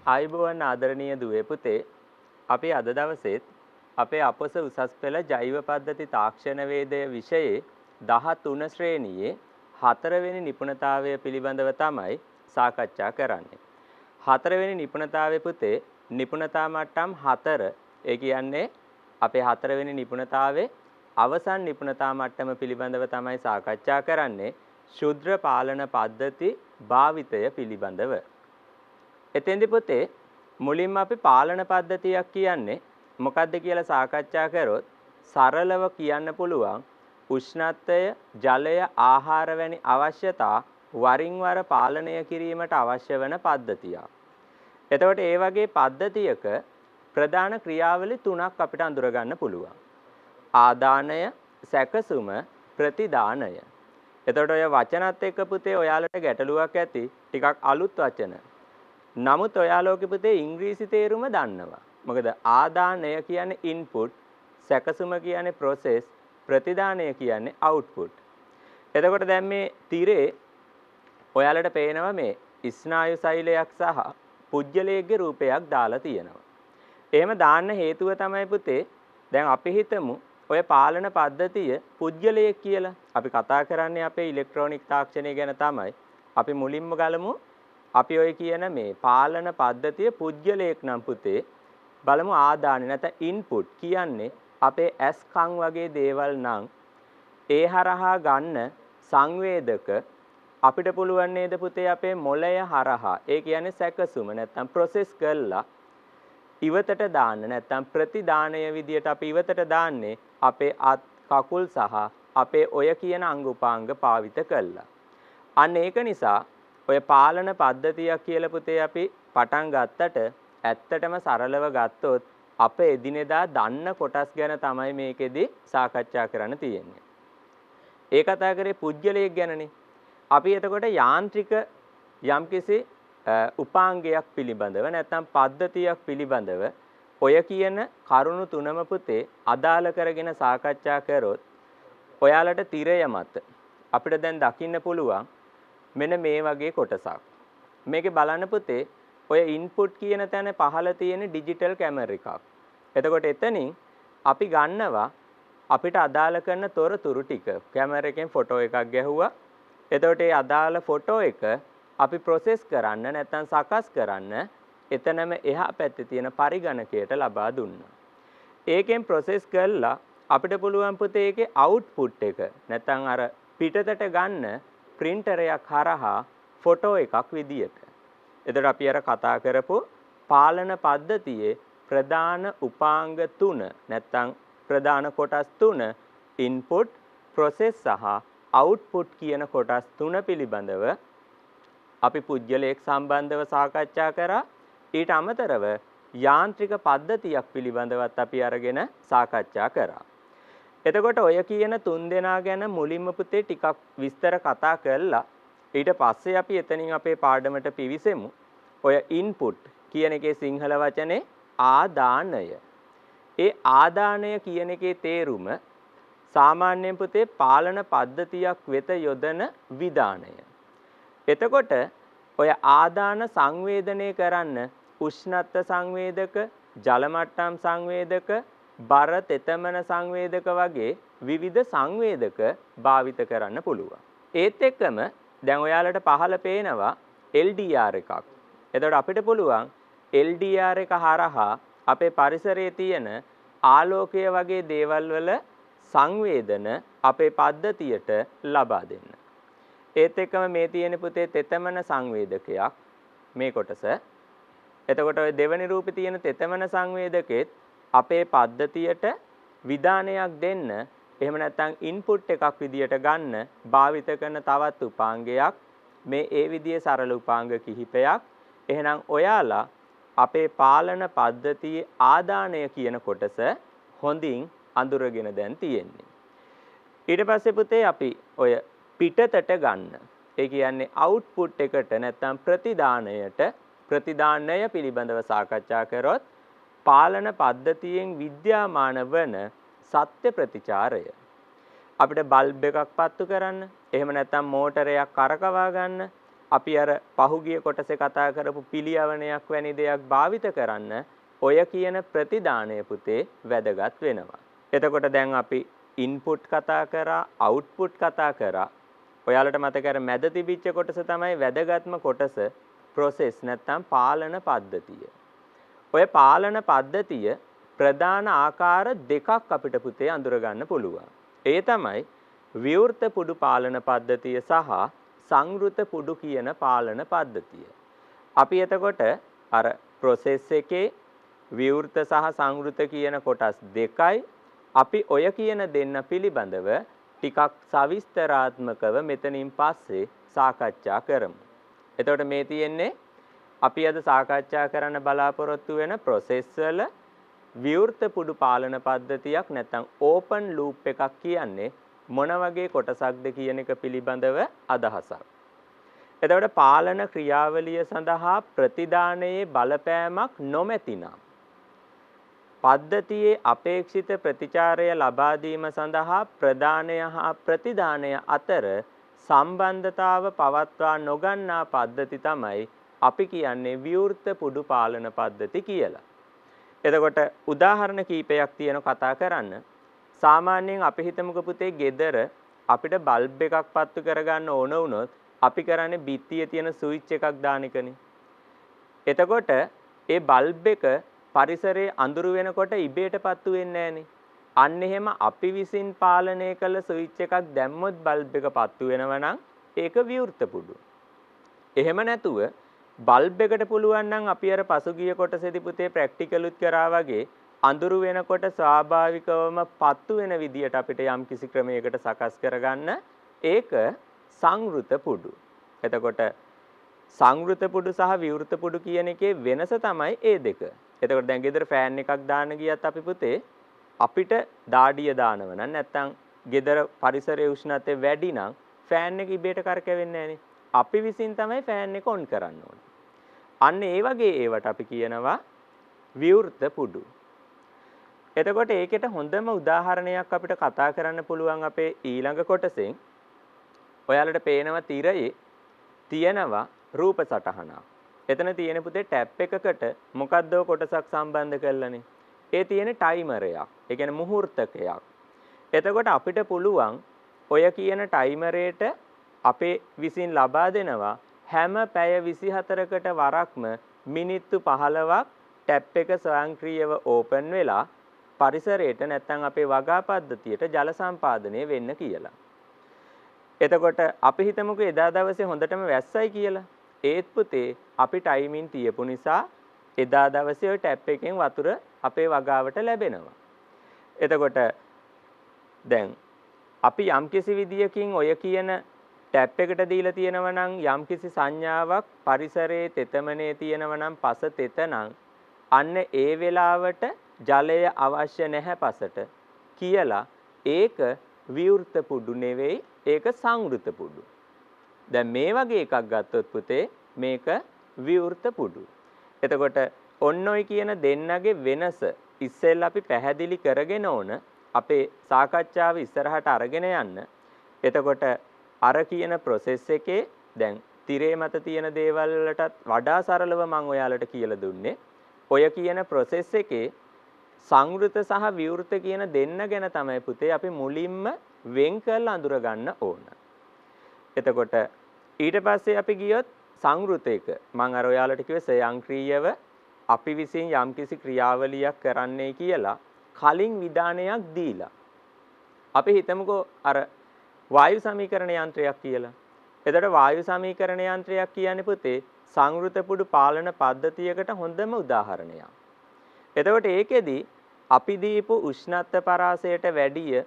ආයුබෝවන් ආදරණීය දුවේ පුතේ අපි අද දවසේත් අපේ අපොස උසස් පෙළ ජෛව පද්ධති තාක්ෂණ වේදය විෂයේ 13 ශ්‍රේණියේ 4 වෙනි නිපුණතාවය පිළිබඳව තමයි සාකච්ඡා කරන්නේ. 4 වෙනි නිපුණතාවයේ පුතේ නිපුණතා මට්ටම් 4 ඒ කියන්නේ අපේ 4 වෙනි නිපුණතාවයේ අවසන් නිපුණතා මට්ටම පිළිබඳව තමයි සාකච්ඡා කරන්නේ. ශුද්‍ර පාලන පද්ධති භාවිතය පිළිබඳව. එතෙන්දී පුතේ මුලින්ම අපි පාලන පද්ධතියක් කියන්නේ මොකක්ද කියලා සාකච්ඡා කරොත් සරලව කියන්න පුළුවන් උෂ්ණත්වය, ජලය, ආහාර වැනි අවශ්‍යතා වරින් වර පාලනය කිරීමට අවශ්‍ය වන පද්ධතියක්. එතකොට ඒ වගේ පද්ධතියක ප්‍රධාන ක්‍රියාවලි තුනක් අපිට අඳුර ගන්න පුළුවන්. ආදානය, සැකසුම, ප්‍රතිදානය. එතකොට ඔය වචනත් එක්ක පුතේ ඔයාලට ගැටලුවක් ඇති ටිකක් අලුත් වචන. නමුත් ඔයාලෝකෙ පුතේ ඉංග්‍රීසි තේරුම දන්නවා. මොකද ආදානය කියන්නේ ඉන්පුට්, සැකසුම කියන්නේ ප්‍රොසෙස්, ප්‍රතිදානය කියන්නේ අවුට්පුට්. එතකොට දැන් මේ තිරේ ඔයාලට පේනවා මේ ස්නායු සෛලයක් සහ පුජ්‍යලයේගේ රූපයක් දාලා තියෙනවා. එහෙම දාන්න හේතුව තමයි පුතේ දැන් අපි හිතමු ඔය පාලන පද්ධතිය පුජ්‍යලයක් කියලා. අපි කතා කරන්නේ අපේ ඉලෙක්ට්‍රොනික තාක්ෂණය ගැන තමයි. අපි මුලින්ම ගලමු අපි ඔය කියන මේ පාලන පද්ධතිය පුජ්‍යලයක් නම් පුතේ බලමු ආදානෙ නැත්නම් ඉන්පුට් කියන්නේ අපේ ඇස් කන් වගේ දේවල් නම් ඒ හරහා ගන්න සංවේදක අපිට පුළුවන් නේද පුතේ අපේ මොළය හරහා ඒ කියන්නේ සැකසුම නැත්නම් ප්‍රොසෙස් කරලා ඉවතට දාන්න නැත්නම් ප්‍රතිදානය විදියට අපි ඉවතට දාන්නේ අපේ අත් කකුල් සහ අපේ ඔය කියන අංග උපාංග භාවිත කළා. අන්න ඒක නිසා ඔය පාලන පද්ධතියක් කියලා පුතේ අපි පටන් ගත්තට ඇත්තටම සරලව ගත්තොත් අපේ එදිනෙදා දන්න කොටස් ගැන තමයි මේකෙදි සාකච්ඡා කරන්න තියෙන්නේ. ඒ කතා කරේ පුජ්‍යලයක් ගැනනේ. අපි එතකොට යාන්ත්‍රික යම්කිසි උපාංගයක් පිළිබඳව නැත්නම් පද්ධතියක් පිළිබඳව ඔය කියන කරුණු තුනම පුතේ අදාළ කරගෙන සාකච්ඡා කරොත් ඔයාලට තිරය මත අපිට දැන් දකින්න පුළුවන් මෙන්න මේ වගේ කොටසක්. මේකේ බලන්න පුතේ ඔය ඉන්පුට් කියන තැන පහළ තියෙන ඩිජිටල් කැමරා එකක්. එතකොට එතනින් අපි ගන්නවා අපිට අදාළ කරන තොරතුරු ටික. කැමරා එකෙන් ෆොටෝ එකක් ගැහුවා. එතකොට ඒ අදාළ ෆොටෝ එක අපි ප්‍රොසෙස් කරන්න නැත්නම් සකස් කරන්න එතනම එහා පැත්තේ තියෙන පරිගණකයට ලබා දුන්නා. ඒකෙන් ප්‍රොසෙස් කළා අපිට පුළුවන් පුතේ ඒකේ අවුට්පුට් එක නැත්නම් අර පිටතට ගන්න printerයක් හරහා ෆොටෝ එකක් විදියට. එතකොට අපි අර කතා කරපු පාලන පද්ධතියේ ප්‍රධාන උපාංග තුන නැත්නම් ප්‍රධාන කොටස් තුන ඉන්පුට්, ප්‍රොසෙස් සහ අවුට්පුට් කියන කොටස් තුන පිළිබඳව අපි පුජ්‍යලයක් සම්බන්ධව සාකච්ඡා කරා. ඊට අමතරව යාන්ත්‍රික පද්ධතියක් පිළිබඳවත් අපි අරගෙන සාකච්ඡා කරා. එතකොට ඔය කියන තුන් දෙනා ගැන මුලින්ම පුතේ ටිකක් විස්තර කතා කළා. ඊට පස්සේ අපි එතනින් අපේ පාඩමට පිවිසෙමු. ඔය ඉන්පුට් කියන එකේ සිංහල වචනේ ආදානය. ඒ ආදානය කියන එකේ තේරුම සාමාන්‍යයෙන් පුතේ පාලන පද්ධතියක් වෙත යොදන විධානය. එතකොට ඔය ආදාන සංවේදනය කරන්න උෂ්ණත්ව සංවේදක, ජල මට්ටම් සංවේදක, බර තෙතමන සංවේදක වගේ විවිධ සංවේදක භාවිත කරන්න පුළුවන්. ඒත් එක්කම දැන් ඔයාලට පහළ පේනවා LDR එකක්. එතකොට අපිට පුළුවන් LDR එක හරහා අපේ පරිසරයේ තියෙන ආලෝකය වගේ දේවල් වල සංවේදන අපේ පද්ධතියට ලබා දෙන්න. ඒත් එක්කම මේ තියෙන පුතේ තෙතමන සංවේදකයක් මේ කොටස. එතකොට ඔය දෙවනි රූපේ තියෙන තෙතමන සංවේදකෙත් අපේ පද්ධතියට විධානයක් දෙන්න එහෙම නැත්නම් ඉන්පුට් එකක් විදියට ගන්න භාවිත කරන තවත් උපාංගයක්. මේ ඒ විදිහේ සරල උපාංග කිහිපයක්. එහෙනම් ඔයාලා අපේ පාලන පද්ධතියේ ආදානය කියන කොටස හොඳින් අඳුරගෙන දැන් තියෙන්නේ. ඊට පස්සේ පුතේ අපි ඔය පිටතට ගන්න. ඒ කියන්නේ අවුට්පුට් එකට නැත්නම් ප්‍රතිදානය පිළිබඳව සාකච්ඡා කරොත් පාලන පද්ධතියෙන් විද්‍යාමාන වන සත්‍ය ප්‍රතිචාරය. අපිට බල්බ් එකක් පත්තු කරන්න, එහෙම නැත්නම් මෝටරයක් කරකවා ගන්න, අපි අර පහුගිය කොටසේ කතා කරපු පිළියවණයක් වැනි දෙයක් භාවිත කරන්න ඔය කියන ප්‍රතිදානය පුතේ වැදගත් වෙනවා. එතකොට දැන් අපි ඉන්පුට් කතා කරා, අවුට්පුට් කතා කරා. ඔයාලට මතක අර මැද තිබිච්ච කොටස තමයි වැදගත්ම කොටස process නැත්නම් පාලන පද්ධතිය. ඔය පාලන පද්ධතිය ප්‍රධාන ආකාර දෙකක් අපිට පුතේ අඳුර ගන්න පුළුවන්. ඒ තමයි විවෘත පුඩු පාලන පද්ධතිය සහ සංවෘත පුඩු කියන පාලන පද්ධතිය. අපි එතකොට අර process එකේ විවෘත සහ සංවෘත කියන කොටස් දෙකයි අපි ඔය කියන දෙන්න පිළිබඳව ටිකක් සවිස්තරාත්මකව මෙතනින් පස්සේ සාකච්ඡා කරමු. එතකොට මේ තියෙන්නේ අපි අද සාකච්ඡා කරන්න බලාපොරොත්තු වෙන process වල විවෘත පුඩු පාලන පද්ධතියක් නැත්නම් open loop එකක් කියන්නේ මොන වගේ කොටසක්ද කියන එක පිළිබඳව අදහසක්. එතකොට පාලන ක්‍රියාවලිය සඳහා ප්‍රතිදානයේ බලපෑමක් නොමැතිනම් පද්ධතියේ අපේක්ෂිත ප්‍රතිචාරය ලබා දීම සඳහා ප්‍රදානය හා ප්‍රතිදානය අතර සම්බන්ධතාව පවත්වා නොගන්නා පද්ධති තමයි අපි කියන්නේ විවෘත පුඩු පාලන පද්ධති කියලා. එතකොට උදාහරණ කීපයක් තියෙන කතා කරන්න. සාමාන්‍යයෙන් අපි හිතමුකෝ පුතේ ගෙදර අපිට බල්බ් එකක් පත්තු කරගන්න ඕන වුණොත් අපි කරන්නේ බිත්තියේ තියෙන ස්විච් එකක් දාන එකනේ. එතකොට ඒ බල්බ් එක පරිසරයේ අඳුරු වෙනකොට ඉබේට පත්තු වෙන්නේ නැහනේ. අන්න එහෙම අපි විසින් පාලනය කළ ස්විච් එකක් දැම්මොත් බල්බ් එක පත්තු වෙනවා නම් ඒක විවෘත පුඩු. එහෙම නැතුව බල්බ් එකට පුළුවන් නම් අපි අර පසුගිය කොටසේදී පුතේ ප්‍රැක්ටිකලුත් කරා වගේ අඳුරු වෙනකොට ස්වාභාවිකවම පත්තු වෙන විදියට අපිට යම් කිසි ක්‍රමයකට සකස් කරගන්න ඒක සංවෘත පුඩු. එතකොට සංවෘත පුඩු සහ විවෘත පුඩු කියන එකේ වෙනස තමයි ඒ දෙක. එතකොට දැන් ගෙදර ෆෑන් එකක් දාන්න ගියත් අපි පුතේ අපිට දාඩිය දානව නම් නැත්තම් ගෙදර පරිසරයේ උෂ්ණත්වය වැඩි නම් ෆෑන් එක ඉබේට කරකැවෙන්නේ නැහනේ. අපි විසින් තමයි ෆෑන් එක ඔන් කරන්න ඕනේ. අන්න ඒ වගේ ඒවට අපි කියනවා විවෘත පුඩු. එතකොට ඒකට හොඳම උදාහරණයක් අපිට කතා කරන්න පුළුවන් අපේ ඊළඟ කොටසෙන්. ඔයාලට පේනවා තිරයේ තියෙනවා රූප සටහනක්. එතන තියෙන පුතේ ටැප් එකකට මොකද්ද කොටසක් සම්බන්ධ කරලානේ. ඒ තියෙන ටයිමර් එකක්. ඒ කියන්නේ මුහුර්තකයක්. එතකොට අපිට පුළුවන් ඔය කියන ටයිමරේට අපේ විසින් ලබා දෙනවා හැම පැය 24කට වරක්ම මිනිත්තු 15ක් ටැප් එක ස්වයංක්‍රීයව ඕපන් වෙලා පරිසරයට නැත්නම් අපේ වගා පද්ධතියට ජල සම්පාදනය වෙන්න කියලා. එතකොට අපි හිතමුකෝ එදා දවසේ හොඳටම වැස්සයි කියලා. ඒත් පුතේ අපි ටයිමින් තියපු නිසා එදා දවසේ ওই ටැප් එකෙන් වතුර අපේ වගාවට ලැබෙනවා. එතකොට දැන් අපි යම්කිසි විදියකින් ඔය කියන ටැප් එකට දීලා තියෙනවා නම් යම්කිසි සංඥාවක් පරිසරයේ තෙතමනේ තියෙනවා නම් පස තෙතනම් අන්න ඒ වෙලාවට ජලය අවශ්‍ය නැහැ පසට කියලා ඒක විවෘත පුඩු නෙවෙයි ඒක සංවෘත පුඩු. දැන් මේ වගේ එකක් ගත්තොත් පුතේ මේක විවෘත පුඩු. එතකොට ඔන්න ඔය කියන දෙන්නගේ වෙනස ඉස්සෙල්ලා අපි පැහැදිලි කරගෙන ඕන අපේ සාකච්ඡාව ඉස්සරහට අරගෙන යන්න. එතකොට අර කියන process එකේ දැන් තිරේ මත තියෙන දේවල් වලටත් වඩා සරලව මම ඔයාලට කියලා දුන්නේ. ඔය කියන process එකේ සංවෘත සහ විවෘත කියන දෙන්න ගැන තමයි පුතේ අපි මුලින්ම වෙන් කරලා අඳුර ගන්න ඕන. එතකොට ඊට පස්සේ අපි ගියොත් සංවෘත එක මම අර ඔයාලට කිව්වේ ස්වයංක්‍රීයව අපි විසින් යම්කිසි ක්‍රියාවලියක් කරන්නයි කියලා කලින් විධානයක් දීලා අපි හිතමුකෝ අර වායු සමීකරණ යන්ත්‍රයක් කියලා. එතකොට වායු සමීකරණ යන්ත්‍රයක් කියන්නේ පුතේ සංවෘත පුඩු පාලන පද්ධතියකට හොඳම උදාහරණයක්. එතකොට ඒකෙදි අපි දීපු උෂ්ණත්ව පරාසයට වැඩිය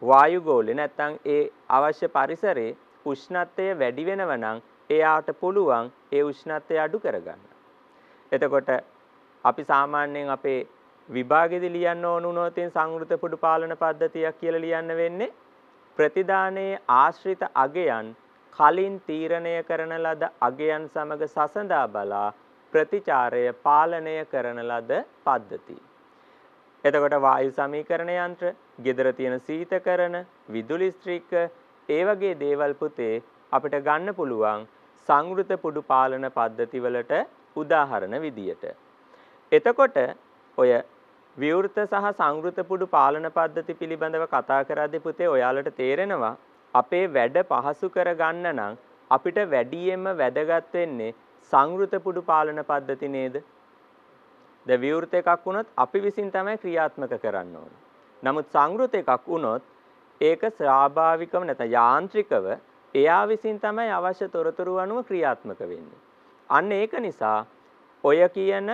වායු ගෝලය නැත්නම් ඒ අවශ්‍ය පරිසරයේ උෂ්ණත්වය වැඩි වෙනව නම් එයාට පුළුවන් ඒ උෂ්ණත්වය අඩු කරගන්න. එතකොට අපි සාමාන්‍යයෙන් අපේ විභාගෙදි ලියන්න ඕන වුණොත් සංවෘත පුඩු පාලන පද්ධතියක් කියලා ලියන්න වෙන්නේ ප්‍රතිදානයේ ආශ්‍රිත අගයන් කලින් තීරණය කරන ලද අගයන් සමග සසඳා බලා ප්‍රතිචාරය පාලනය කරන ලද පද්ධති. එතකොට වායු සමීකරණ යන්ත්‍ර, ගෙදර තියෙන සීතකරණ, විදුලි ස්ත්‍රික්ක ඒ වගේ දේවල් පුතේ අපිට ගන්න පුළුවන් සංවෘත පුඩු පාලන පද්ධතිවලට උදාහරණ විදියට. එතකොට ඔය විවෘත සහ සංවෘත පුඩු පාලන පද්ධති පිළිබඳව කතා කරද්දී පුතේ ඔයාලට තේරෙනවා අපේ වැඩ පහසු කරගන්න නම් අපිට වැඩියෙන්ම වැදගත් වෙන්නේ සංවෘත පුඩු පාලන පද්ධති නේද? දැන් විවෘත එකක් වුණොත් අපි විසින් තමයි ක්‍රියාත්මක කරන්න ඕන. නමුත් සංවෘත එකක් වුණොත් ඒක ස්වාභාවිකව නැත්නම් යාන්ත්‍රිකව එයා විසින් තමයි අවශ්‍ය තොරතුරු අනුව ක්‍රියාත්මක වෙන්නේ. අන්න ඒක නිසා ඔය කියන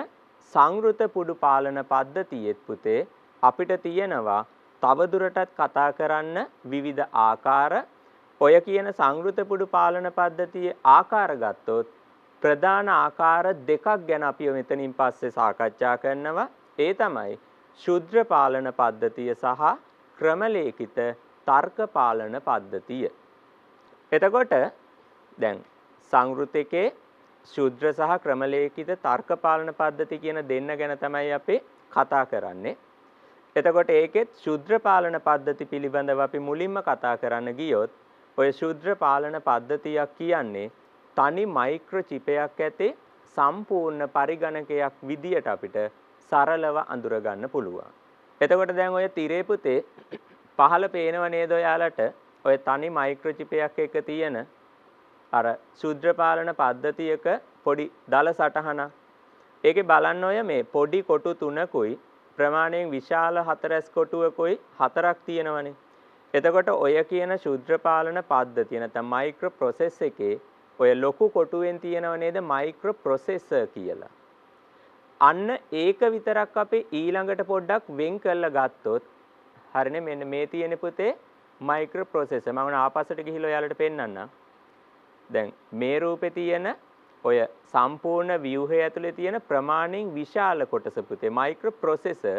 සංවෘත පුඩු පාලන පද්ධතියෙත් පුතේ අපිට තියෙනවා තවදුරටත් කතා කරන්න විවිධ ආකාර. ඔය කියන සංවෘත පුඩු පාලන පද්ධතියේ ආකාර ගත්තොත් ප්‍රධාන ආකාර දෙකක් ගැන අපි මෙතනින් පස්සේ සාකච්ඡා කරනවා. ඒ තමයි ශුද්‍ර පාලන පද්ධතිය සහ ක්‍රමලේඛිත තර්ක පාලන පද්ධතිය. එතකොට දැන් සංවෘතකේ ශුද්‍ර සහ ක්‍රමලේඛිත තර්ක පාලන පද්ධති කියන දෙන්න ගැන තමයි අපි කතා කරන්නේ. එතකොට ඒකෙත් ශුද්‍ර පාලන පද්ධති පිළිබඳව අපි මුලින්ම කතා කරන්න ගියොත් ඔය ශුද්‍ර පාලන පද්ධතියක් කියන්නේ තනි මයික්‍රෝ චිපයක් ඇති සම්පූර්ණ පරිගණකයක් විදියට අපිට සරලව අඳුර ගන්න පුළුවන්. එතකොට දැන් ඔය තිරේ පුතේ පහළ පේනව නේද ඔයාලට ඔය තනි මයික්‍රෝ චිපයක් එක තියෙන අර ශුද්‍ර පාලන පද්ධතියක පොඩි දල සටහනක්. ඒකේ බලන්න ඔය මේ පොඩි කොටු තුනකුයි ප්‍රමාණයෙන් විශාල හතරැස් කොටුවකුයි හතරක් තියෙනවනේ. එතකොට ඔය කියන ශුද්‍ර පාලන පද්ධතිය නැත්නම් මයික්‍රෝ ප්‍රොසෙස් එකේ ඔය ලොකු කොටුවෙන් තියෙනව නේද මයික්‍රෝ ප්‍රොසෙසර් කියලා. අන්න ඒක විතරක් අපි ඊළඟට පොඩ්ඩක් වෙන් කරලා ගත්තොත් හරිනේ මෙන්න මේ තියෙන පුතේ මයික්‍රෝ ප්‍රොසෙසර්. මම ආපස්සට ගිහිල්ලා ඔයාලට පෙන්නන්නම්. දැන් මේ රූපේ තියෙන ඔය සම්පූර්ණ ව්‍යුහය ඇතුලේ තියෙන ප්‍රමාණයෙන් විශාල කොටස පුතේ මයික්‍රෝ ප්‍රොසෙසර්.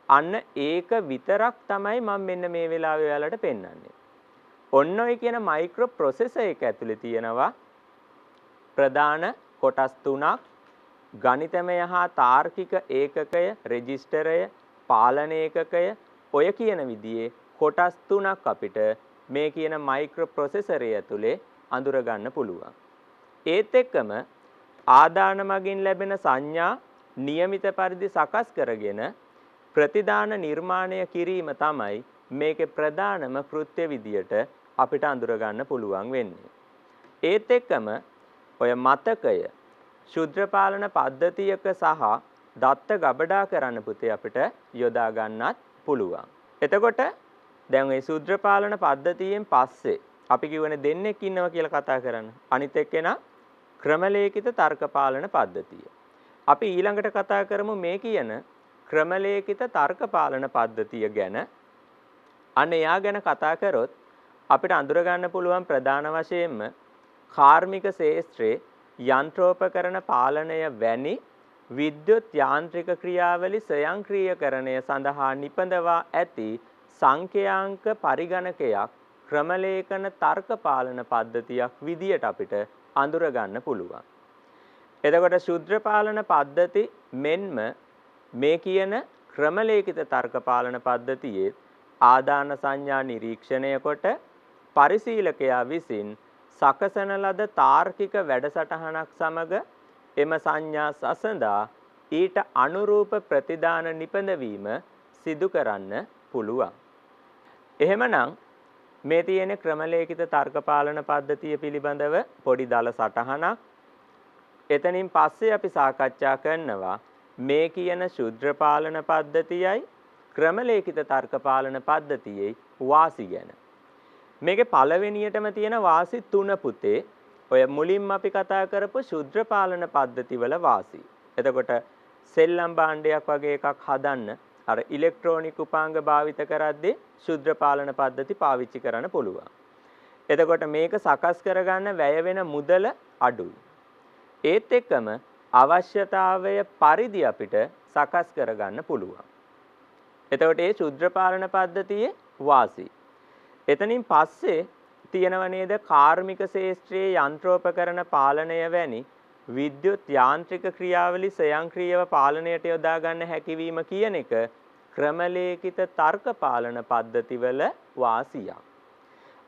අන්න ඒක විතරක් තමයි මම මෙන්න මේ වෙලාවේ ඔයාලට පෙන්නන්නේ. ඔන්න ඔය කියන මයික්‍රෝ ප්‍රොසෙසර් එක ඇතුලේ තියෙනවා ප්‍රධාන කොටස් තුනක්. ගණිතමය හා තාර්කික ඒකකය, රෙජිස්ටරය, පාලන ඒකකය. ඔය කියන විදිහේ කොටස් තුනක් අපිට මේ කියන මයික්‍රෝ ප්‍රොසෙසරය ඇතුලේ අඳුර ගන්න පුළුවන්. ඒත් එක්කම ආදාන මගින් ලැබෙන සංඥා નિયમિત පරිදි සකස් කරගෙන ප්‍රතිදාන නිර්මාණය කිරීම තමයි මේකේ ප්‍රධානම කෘත්‍ය විදියට අපිට අඳුර ගන්න පුළුවන් වෙන්නේ. ඒත් එක්කම ඔය මතකය ශුද්‍ර පාලන පද්ධතියක සහ දත්ත ගබඩා කරන්න පුතේ අපිට යොදා ගන්නත් පුළුවන්. එතකොට දැන් මේ ශුද්‍ර පාලන පද්ධතියෙන් පස්සේ අපි කියවනේ දෙන්නෙක් ඉන්නවා කියලා කතා කරන්න. අනිත් එක්කෙනා ක්‍රමලේඛිත තර්ක පාලන පද්ධතිය. අපි ඊළඟට කතා කරමු මේ කියන ක්‍රමලේඛිත තර්ක පාලන පද්ධතිය ගැන. අන්න එයා ගැන කතා කරොත් අපිට අඳුර ගන්න පුළුවන් ප්‍රධාන වශයෙන්ම කාර්මික ශාස්ත්‍රයේ යන්ත්‍රෝපකරණ පාලනය වැනි විද්‍යුත් යාන්ත්‍රික ක්‍රියාවලි ස්වයංක්‍රීයකරණය සඳහා නිපදවා ඇති සංඛ්‍යාංක පරිගණකයක් ක්‍රමලේඛන තර්ක පාලන පද්ධතියක් විදියට අපිට අඳුර ගන්න පුළුවන්. එතකොට ශුද්‍ර පාලන පද්ධති මෙන්ම මේ කියන ක්‍රමලේඛිත තර්ක පාලන පද්ධතියේ ආදාන සංඥා නිරීක්ෂණය කොට පරිශීලකයා විසින් සකසන ලද තාර්කික වැඩසටහනක් සමග එම සංඥා සසඳා ඊට අනුරූප ප්‍රතිදාන නිපදවීම සිදු කරන්න පුළුවන්. එහෙමනම් මේ තියෙන ක්‍රමලේඛිත තර්ක පාලන පද්ධතිය පිළිබඳව පොඩි දල සටහනක්. එතනින් පස්සේ අපි සාකච්ඡා කරනවා මේ කියන ශුද්‍ර පාලන පද්ධතියයි ක්‍රමලේඛිත තර්ක පාලන පද්ධතියේ වාසි ගැන. මේකේ පළවෙනියටම තියෙන වාසි තුන පුතේ ඔය මුලින්ම අපි කතා කරපු ශුද්‍ර පාලන පද්ධතිවල වාසි. එතකොට සෙල්ලම් භාණ්ඩයක් වගේ එකක් හදන්න අර ඉලෙක්ට්‍රොනික උපාංග භාවිත කරද්දී ශුද්‍ර පාලන පද්ධති පාවිච්චි කරන්න පුළුවන්. එතකොට මේක සකස් කරගන්න වැය වෙන මුදල අඩුයි. ඒත් එක්කම අවශ්‍යතාවය පරිදි අපිට සකස් කරගන්න පුළුවන්. එතකොට මේ ශුද්‍ර පාලන පද්ධතියේ වාසි. එතනින් පස්සේ තියෙනව නේද කාර්මික ශාස්ත්‍රයේ යන්ත්‍රෝපකරණ පාලනය වැනි විද්‍යුත් යාන්ත්‍රික ක්‍රියාවලි ස්වයංක්‍රීයව පාලනයට යොදා ගන්න හැකියවීම කියන එක ක්‍රමලේඛිත තර්ක පාලන පද්ධතිවල වාසියක්.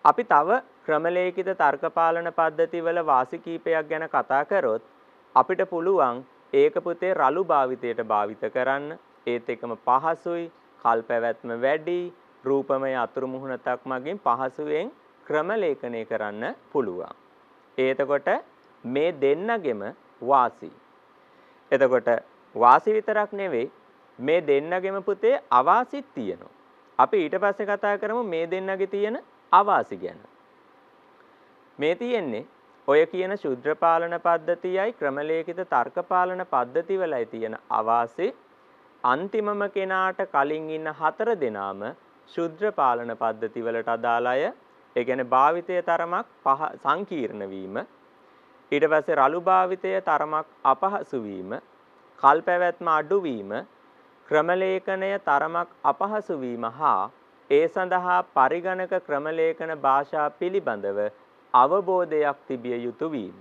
අපි තව ක්‍රමලේඛිත තර්කපාලන පද්ධතිවල වාසි කීපයක් ගැන කතා කරොත් අපිට පුළුවන් ඒක පුතේ රළු භාවිතයට භාවිත කරන්න. ඒත් එකම පහසුයි, කල් පැවැත්ම වැඩි, රූපමය අතුරු මුහුණතක් මගින් පහසුවෙන් ක්‍රමලේඛනය කරන්න පුළුවන්. එතකොට මේ දෙන්නගෙම වාසි. එතකොට වාසි විතරක් නෙවෙයි මේ දෙන්නගෙම පුතේ අවාසිත් තියෙනවා. අපි ඊට පස්සේ කතා කරමු මේ දෙන්නගේ තියෙන අවාසි ගැන. මේ තියෙන්නේ ඔය කියන ශුද්‍ර පාලන පද්ධතියයි ක්‍රමලේඛිත තර්ක පාලන පද්ධතිවලයි තියෙන අවාසි. අන්තිමම කෙනාට කලින් ඉන්න 4 දෙනාම ශුද්‍ර පාලන පද්ධතිවලට අදාළ අය. ඒ කියන්නේ භාවිතයේ තරමක් සංකීර්ණ වීම, ඊට පස්සේ රළු භාවිතයේ තරමක් අපහසු වීම, කල් පැවැත්ම අඩු වීම, ක්‍රමලේඛනය තරමක් අපහසු වීම හා ඒ සඳහා පරිගණක ක්‍රමලේඛන භාෂා පිළිබඳව අවබෝධයක් තිබිය යුතු වීම.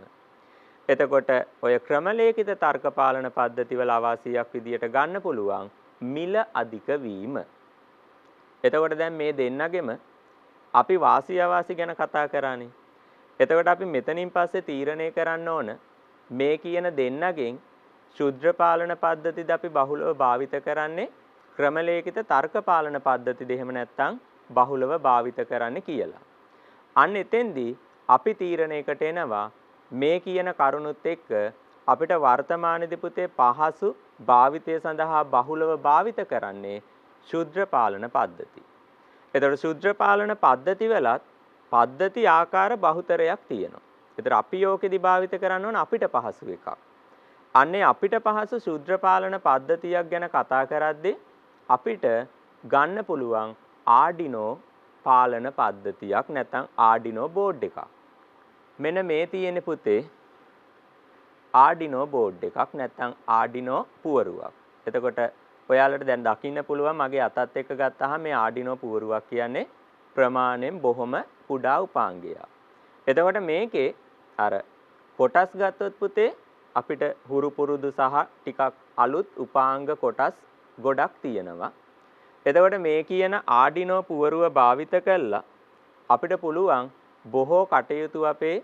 එතකොට ඔය ක්‍රමලේඛිත තර්ක පාලන පද්ධතිවල අවාසියක් විදියට ගන්න පුළුවන් මිල අධික වීම. එතකොට දැන් මේ දෙන්නගෙම අපි වාසි අවාසි ගැන කතා කරානේ. එතකොට අපි මෙතනින් පස්සේ තීරණය කරන්න ඕන මේ කියන දෙන්නගෙන් ශුද්‍ර පාලන පද්ධතිද අපි බහුලව භාවිත කරන්නේ ක්‍රමලේඛිත තර්ක පාලන පද්ධතිද එහෙම නැත්නම් බහුලව භාවිත කරන්නේ කියලා. අන්න එතෙන්දී අපි තීරණයකට එනවා මේ කියන කරුණුත් එක්ක අපිට වර්තමානයේදී පුතේ පහසු භාවිතය සඳහා බහුලව භාවිත කරන්නේ ශුද්‍ර පාලන පද්ධති. එතකොට ශුද්‍ර පාලන පද්ධති වලත් පද්ධති ආකාර බහුතරයක් තියෙනවා. ඒතර අපි යෝකෙදි භාවිත කරන්න ඕන අපිට පහසු එකක්. අන්නේ අපිට පහසු ශුද්‍ර පාලන පද්ධතියක් ගැන කතා කරද්දී අපිට ගන්න පුළුවන් ආඩිනෝ පාලන පද්ධතියක් නැත්නම් ආඩිනෝ බෝඩ් එකක්. මෙන්න මේ තියෙන පුතේ ආඩිනෝ බෝඩ් එකක් නැත්නම් ආඩිනෝ පුවරුවක්. එතකොට ඔයාලට දැන් දකින්න පුළුවන් මගේ අතත් එක්ක ගත්තාම මේ ආඩිනෝ පුවරුවක් කියන්නේ ප්‍රමාණයෙන් බොහොම කුඩා උපාංගයක්. එතකොට මේකේ අර කොටස් ගත්තොත් පුතේ අපිට හුරු පුරුදු සහ ටිකක් අලුත් උපාංග කොටස් ගොඩක් තියෙනවා. එතකොට මේ කියන ආඩිනෝ පුවරුව භාවිත කළා අපිට පුළුවන් බොහෝ කටයුතු අපේ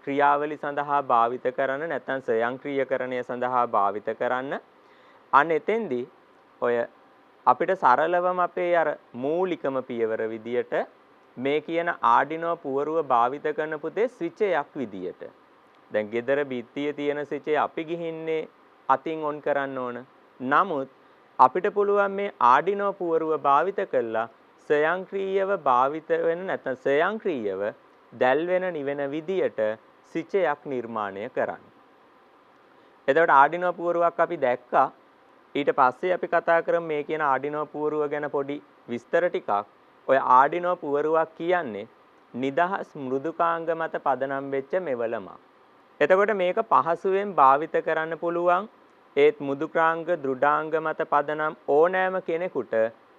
ක්‍රියාවලි සඳහා භාවිත කරන්න නැත්නම් ස්වයංක්‍රීයකරණය සඳහා භාවිත කරන්න. අන්න එතෙන්දී ඔය අපිට සරලවම අපේ අර මූලිකම පියවර විදියට මේ කියන ආඩිනෝ පුවරුව භාවිත කරන පුතේ ස්විච් එකක් විදියට. දැන් ගෙදර බිත්තියේ තියෙන ස්විච් එක අපි ගිහින්නේ අතින් ඔන් කරන්න ඕන. නමුත් අපිට පුළුවන් මේ ආඩිනෝ පුවරුව භාවිත කළා ස්වයංක්‍රීයව භාවිත වෙන නැත්නම් ස්වයංක්‍රීයව දැල් වෙන නිවෙන විදියට ස්විච් එකක් නිර්මාණය කරන්න. එතකොට ආඩිනෝ පුවරුවක් අපි දැක්කා. ඊට පස්සේ අපි කතා කරමු මේ කියන ආඩිනෝ පුවරුව ගැන පොඩි විස්තර ටිකක්. ඔය ආඩිනෝ පුවරුවක් කියන්නේ නිදහස් මෘදුකාංග මත පදනම් වෙච්ච මෙවලමක්. එතකොට මේක පහසුවෙන් භාවිත කරන්න පුළුවන්. ඒත් මෘදුකාංග දෘඩාංග මත පදනම් ඕනෑම කෙනෙකුට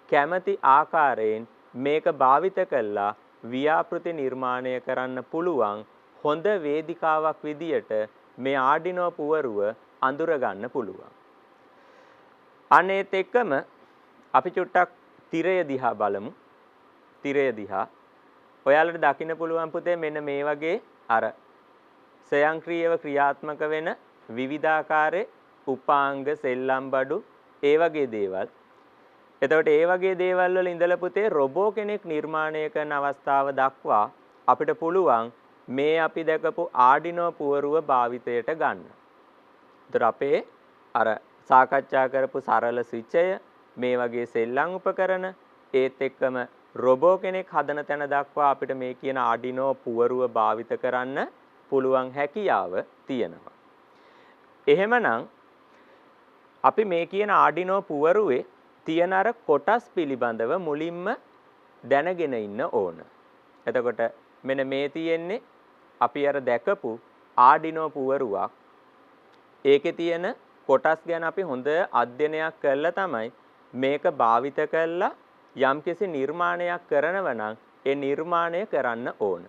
කැමති ආකාරයෙන් මේක භාවිත කළා ව්‍යාපෘති නිර්මාණය කරන්න පුළුවන් හොඳ වේදිකාවක් විදියට මේ ආඩිනෝ පුවරුව අඳුර ගන්න පුළුවන්. අනේත් එක්කම අපි චුට්ටක් තිරය දිහා බලමු. තිරය දිහා ඔයාලට දකින්න පුළුවන් පුතේ මෙන්න මේ වගේ අර ස්වයංක්‍රීයව ක්‍රියාත්මක වෙන විවිධාකාරයේ උපාංග සෙල්ලම් බඩු ඒ වගේ දේවල්. එතකොට ඒ වගේ දේවල් වල ඉඳලා පුතේ රොබෝ කෙනෙක් නිර්මාණය කරන අවස්ථාව දක්වා අපිට පුළුවන් මේ අපි දැකපු ආඩිනෝ පුවරුව භාවිතයට ගන්න. ඒතර අපේ අර සාකච්ඡා කරපු සරල ස්විච්චය මේ වගේ සෙල්ලම් උපකරණ ඒත් එක්කම රොබෝ කෙනෙක් හදන තැන දක්වා අපිට මේ කියන ආඩිනෝ පුවරුව භාවිත කරන්න පුළුවන් හැකියාව තියෙනවා. එහෙමනම් අපි මේ කියන ආඩිනෝ පුවරුවේ තියෙන අර කොටස් පිළිබඳව මුලින්ම දැනගෙන ඉන්න ඕන. එතකොට මෙන්න මේ තියෙන්නේ අපි අර දැකපු ආඩිනෝ පුවරුවක්. ඒකේ තියෙන කොටස් ගැන අපි හොඳ අධ්‍යයනයක් කරලා තමයි මේක භාවිත කරලා යම්කිසි නිර්මාණයක් කරනවා නම් ඒ නිර්මාණය කරන්න ඕන.